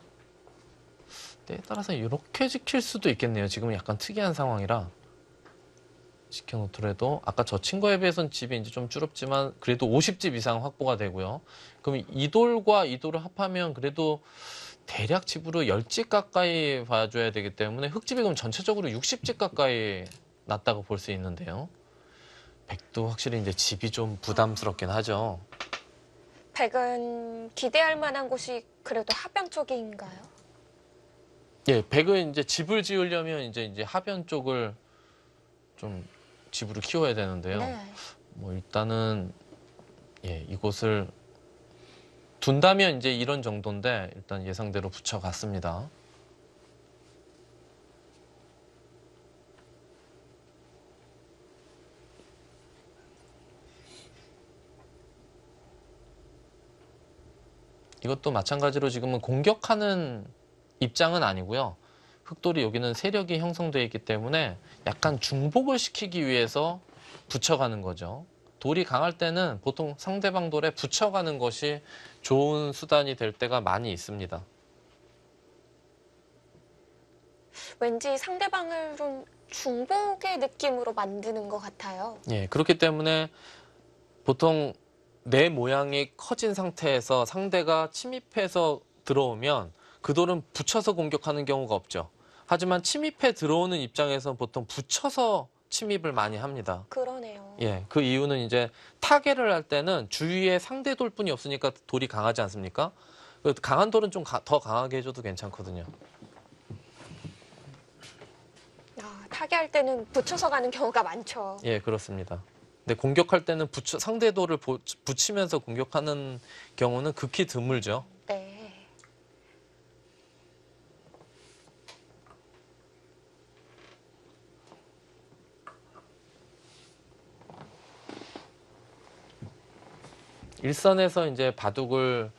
때에 따라서 이렇게 지킬 수도 있겠네요. 지금은 약간 특이한 상황이라 지켜놓더라도 아까 저 친구에 비해서는 집이 이제 좀 줄었지만 그래도 50집 이상 확보가 되고요. 그럼 이 돌과 이 돌을 합하면 그래도 대략 집으로 10집 가까이 봐줘야 되기 때문에 흙집이 그럼 전체적으로 60집 가까이 났다고 볼 수 있는데요. 백도 확실히 이제 집이 좀 부담스럽긴 하죠. 백은 기대할 만한 곳이 그래도 하변 쪽인가요? 예, 백은 이제 집을 지으려면 이제 하변 쪽을 좀 집으로 키워야 되는데요. 네. 뭐 일단은 예, 이곳을 둔다면 이제 이런 정도인데 일단 예상대로 붙여갔습니다. 이것도 마찬가지로 지금은 공격하는 입장은 아니고요. 흑돌이 여기는 세력이 형성되어 있기 때문에 약간 중복을 시키기 위해서 붙여가는 거죠. 돌이 강할 때는 보통 상대방 돌에 붙여가는 것이 좋은 수단이 될 때가 많이 있습니다. 왠지 상대방을 좀 중복의 느낌으로 만드는 것 같아요. 예, 그렇기 때문에 보통 내 모양이 커진 상태에서 상대가 침입해서 들어오면 그 돌은 붙여서 공격하는 경우가 없죠. 하지만 침입해 들어오는 입장에서는 보통 붙여서 침입을 많이 합니다. 그러네요. 예, 그 이유는 이제 타개를 할 때는 주위에 상대 돌뿐이 없으니까 돌이 강하지 않습니까? 강한 돌은 좀 더 강하게 해줘도 괜찮거든요. 타개할 때는 붙여서 가는 경우가 많죠. 예, 그렇습니다. 근데 공격할 때는 상대 돌을 붙이면서 공격하는 경우는 극히 드물죠. 네. 일선에서 이제 바둑을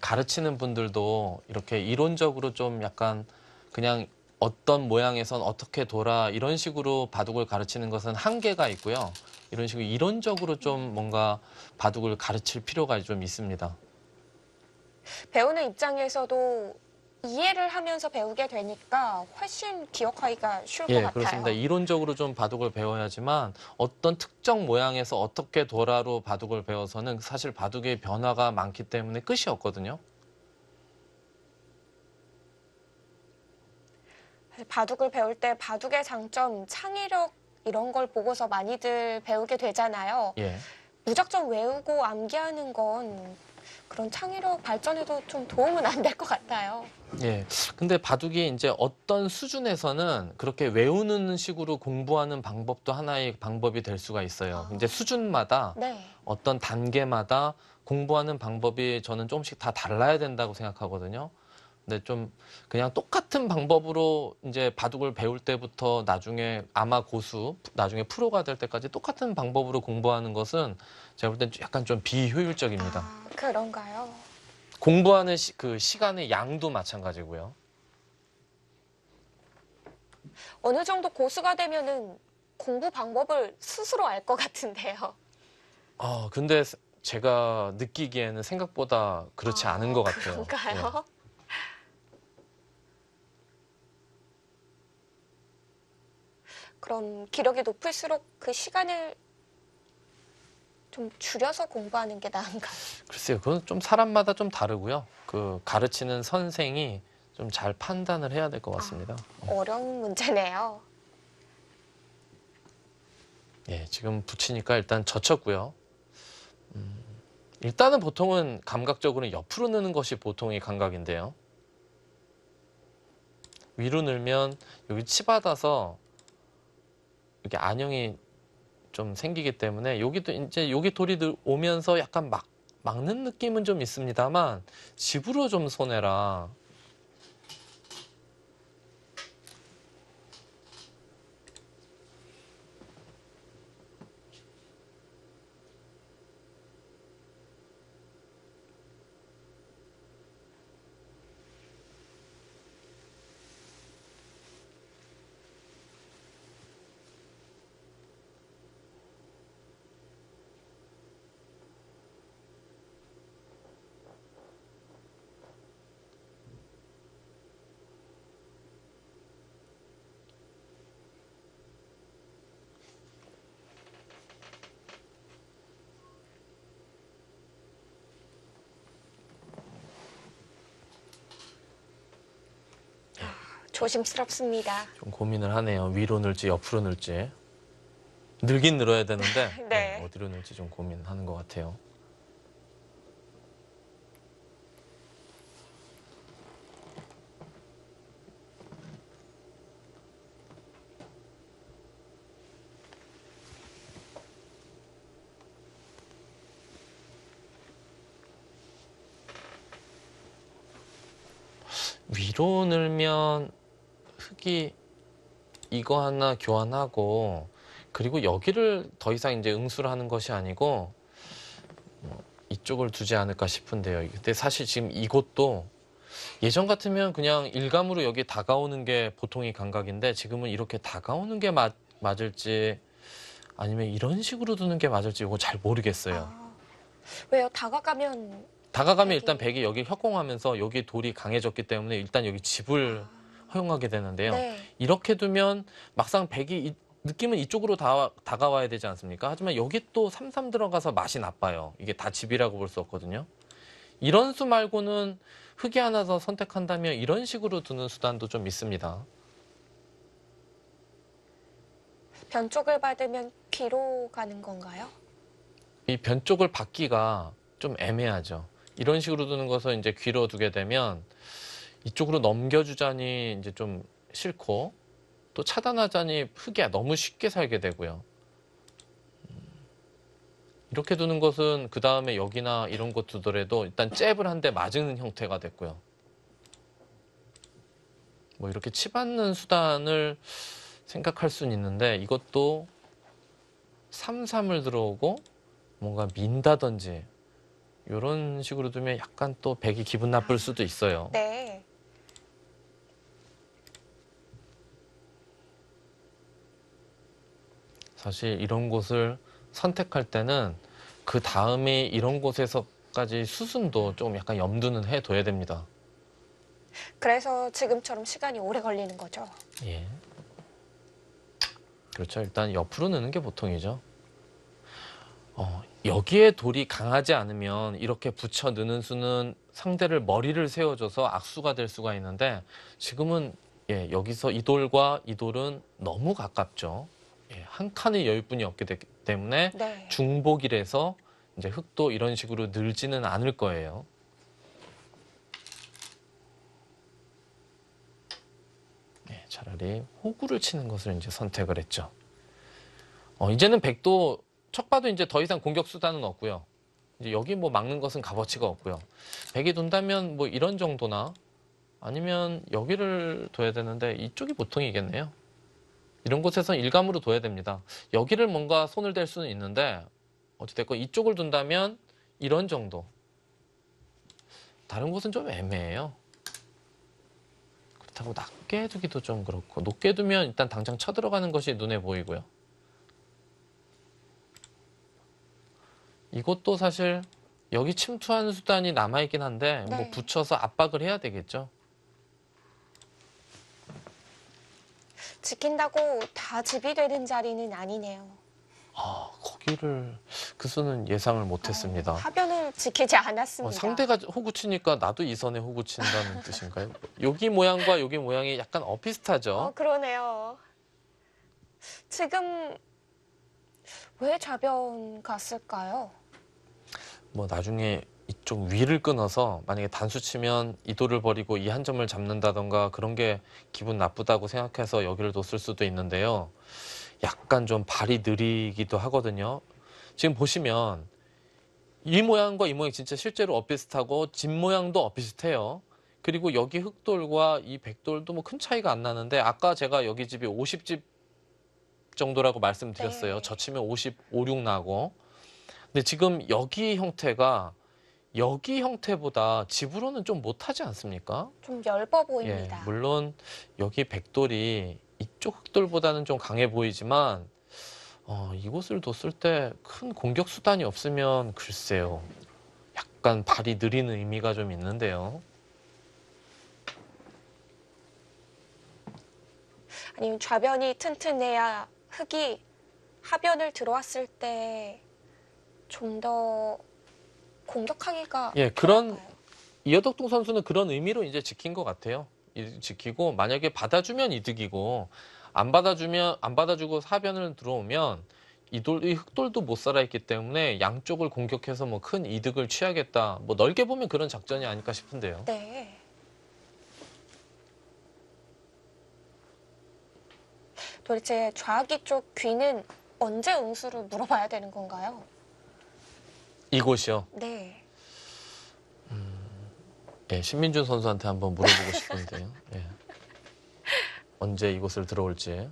가르치는 분들도 이렇게 이론적으로 좀 약간 그냥 어떤 모양에선 어떻게 돌아 이런 식으로 바둑을 가르치는 것은 한계가 있고요. 이런 식으로 이론적으로 좀 뭔가 바둑을 가르칠 필요가 좀 있습니다. 배우는 입장에서도 이해를 하면서 배우게 되니까 훨씬 기억하기가 쉬울 것 예, 같아요. 그렇습니다. 이론적으로 좀 바둑을 배워야지만 어떤 특정 모양에서 어떻게 돌아로 바둑을 배워서는 사실 바둑의 변화가 많기 때문에 끝이 없거든요. 바둑을 배울 때 바둑의 장점, 창의력 이런 걸 보고서 많이들 배우게 되잖아요. 예. 무작정 외우고 암기하는 건 그런 창의력 발전에도 좀 도움은 안 될 것 같아요. 예. 근데 바둑이 이제 어떤 수준에서는 그렇게 외우는 식으로 공부하는 방법도 하나의 방법이 될 수가 있어요. 이제 수준마다 네. 어떤 단계마다 공부하는 방법이 저는 조금씩 다 달라야 된다고 생각하거든요. 근데 좀 그냥 똑같은 방법으로 이제 바둑을 배울 때부터 나중에 아마 고수, 나중에 프로가 될 때까지 똑같은 방법으로 공부하는 것은 제가 볼 땐 약간 좀 비효율적입니다. 그런가요? 공부하는 그 시간의 양도 마찬가지고요. 어느 정도 고수가 되면은 공부 방법을 스스로 알 것 같은데요. 근데 제가 느끼기에는 생각보다 그렇지 않은 것 같아요. 그런가요? 예. 그럼 기력이 높을수록 그 시간을 좀 줄여서 공부하는 게 나은가요? 글쎄요, 그건 좀 사람마다 좀 다르고요. 그 가르치는 선생이 좀 잘 판단을 해야 될 것 같습니다. 어려운 문제네요. 예, 지금 붙이니까 일단 젖혔고요. 일단은 보통은 감각적으로 옆으로 넣는 것이 보통의 감각인데요. 위로 넣으면 여기 치받아서 이렇게 안형이 좀 생기기 때문에 여기도 이제 여기 돌이 오면서 약간 막는 느낌은 좀 있습니다만 집으로 좀 손해라. 조심스럽습니다. 좀 고민을 하네요. 위로 넣을지 옆으로 넣을지. 늘긴 늘어야 되는데 네. 어디로 넣을지 좀 고민하는 것 같아요. 위로 넣으면 흙이 이거 하나 교환하고 그리고 여기를 더 이상 이제 응수를 하는 것이 아니고 이쪽을 두지 않을까 싶은데요. 근데 사실 지금 이곳도 예전 같으면 그냥 일감으로 여기 다가오는 게 보통의 감각인데 지금은 이렇게 다가오는 게 맞을지 아니면 이런 식으로 두는 게 맞을지 이거 잘 모르겠어요. 아, 왜요? 다가가면 다가가면 백이- 일단 백이 여기 협공하면서 여기 돌이 강해졌기 때문에 일단 여기 집을 허용하게 되는데요. 네. 이렇게 두면 막상 백이 느낌은 이쪽으로 다가와야 되지 않습니까? 하지만 여기 또 3-3 들어가서 맛이 나빠요. 이게 다 집이라고 볼 수 없거든요. 이런 수 말고는 흙이 하나 더 선택한다면 이런 식으로 두는 수단도 좀 있습니다. 변 쪽을 받으면 귀로 가는 건가요? 이 변 쪽을 받기가 좀 애매하죠. 이런 식으로 두는 것을 이제 귀로 두게 되면 이쪽으로 넘겨주자니 이제 좀 싫고 또 차단하자니 흙이 너무 쉽게 살게 되고요. 이렇게 두는 것은 그 다음에 여기나 이런 곳 두더라도 일단 잽을 한 대 맞은 형태가 됐고요. 뭐 이렇게 치받는 수단을 생각할 수는 있는데 이것도 3-3을 들어오고 뭔가 민다든지 이런 식으로 두면 약간 또 백이 기분 나쁠 수도 있어요. 네. 사실 이런 곳을 선택할 때는 그 다음에 이런 곳에서까지 수순도 좀 약간 염두는 해둬야 됩니다. 그래서 지금처럼 시간이 오래 걸리는 거죠. 예. 그렇죠. 일단 옆으로 넣는 게 보통이죠. 여기에 돌이 강하지 않으면 이렇게 붙여 넣는 수는 상대를 머리를 세워줘서 악수가 될 수가 있는데 지금은 예, 여기서 이 돌과 이 돌은 너무 가깝죠. 예, 한 칸의 여유뿐이 없기 때문에 네. 중복이라서 이제 흙도 이런 식으로 늘지는 않을 거예요. 예, 차라리 호구를 치는 것을 이제 선택을 했죠. 이제는 백도 척 봐도 이제 더 이상 공격 수단은 없고요. 이제 여기 뭐 막는 것은 값어치가 없고요. 백이 돈다면 뭐 이런 정도나 아니면 여기를 둬야 되는데 이쪽이 보통이겠네요. 이런 곳에서는 일감으로 둬야 됩니다. 여기를 뭔가 손을 댈 수는 있는데 어찌됐건 이쪽을 둔다면 이런 정도. 다른 곳은 좀 애매해요. 그렇다고 낮게 두기도 좀 그렇고 높게 두면 일단 당장 쳐들어가는 것이 눈에 보이고요. 이것도 사실 여기 침투하는 수단이 남아있긴 한데 뭐 네. 붙여서 압박을 해야 되겠죠. 지킨다고 다 집이 되는 자리는 아니네요. 거기를 그 수는 예상을 못했습니다. 하변을 지키지 않았습니다. 상대가 호구 치니까 나도 이 선에 호구 친다는 뜻인가요? 여기 모양과 여기 모양이 약간 비슷하죠. 그러네요. 지금 왜 좌변 갔을까요? 뭐 나중에 이쪽 위를 끊어서 만약에 단수 치면 이 돌을 버리고 이 한 점을 잡는다던가 그런 게 기분 나쁘다고 생각해서 여기를 뒀을 수도 있는데요. 약간 좀 발이 느리기도 하거든요. 지금 보시면 이 모양과 이 모양이 진짜 실제로 비슷하고 집 모양도 비슷해요. 그리고 여기 흑돌과 이 백돌도 뭐 큰 차이가 안 나는데 아까 제가 여기 집이 50집 정도라고 말씀드렸어요. 네. 저 치면 55, 6 나고. 근데 지금 여기 형태가 여기 형태보다 집으로는 좀 못하지 않습니까? 좀 엷어 예, 보입니다. 물론 여기 백돌이 이쪽 흑돌보다는 좀 강해 보이지만 이곳을 뒀을 때 큰 공격 수단이 없으면 글쎄요. 약간 발이 느리는 의미가 좀 있는데요. 아니면 좌변이 튼튼해야 흙이 하변을 들어왔을 때 좀 더 공격하기가 예, 그런 편할까요? 이어덕동 선수는 그런 의미로 이제 지킨 것 같아요. 지키고 만약에 받아주면 이득이고 안 받아주고 사변을 들어오면 이 흑돌도 못 살아있기 때문에 양쪽을 공격해서 뭐 큰 이득을 취하겠다. 뭐 넓게 보면 그런 작전이 아닐까 싶은데요. 네. 도대체 좌기 쪽 귀는 언제 운수를 물어봐야 되는 건가요? 이곳이요. 네. 예, 신민준 선수한테 한번 물어보고 싶은데요. 예. 언제 이곳을 들어올지.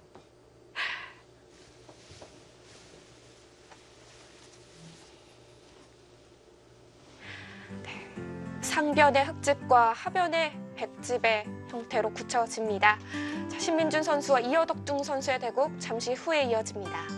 상변의 흑집과 하변의 백집의 형태로 굳혀집니다. 자, 신민준 선수와 이어덕중 선수의 대국 잠시 후에 이어집니다.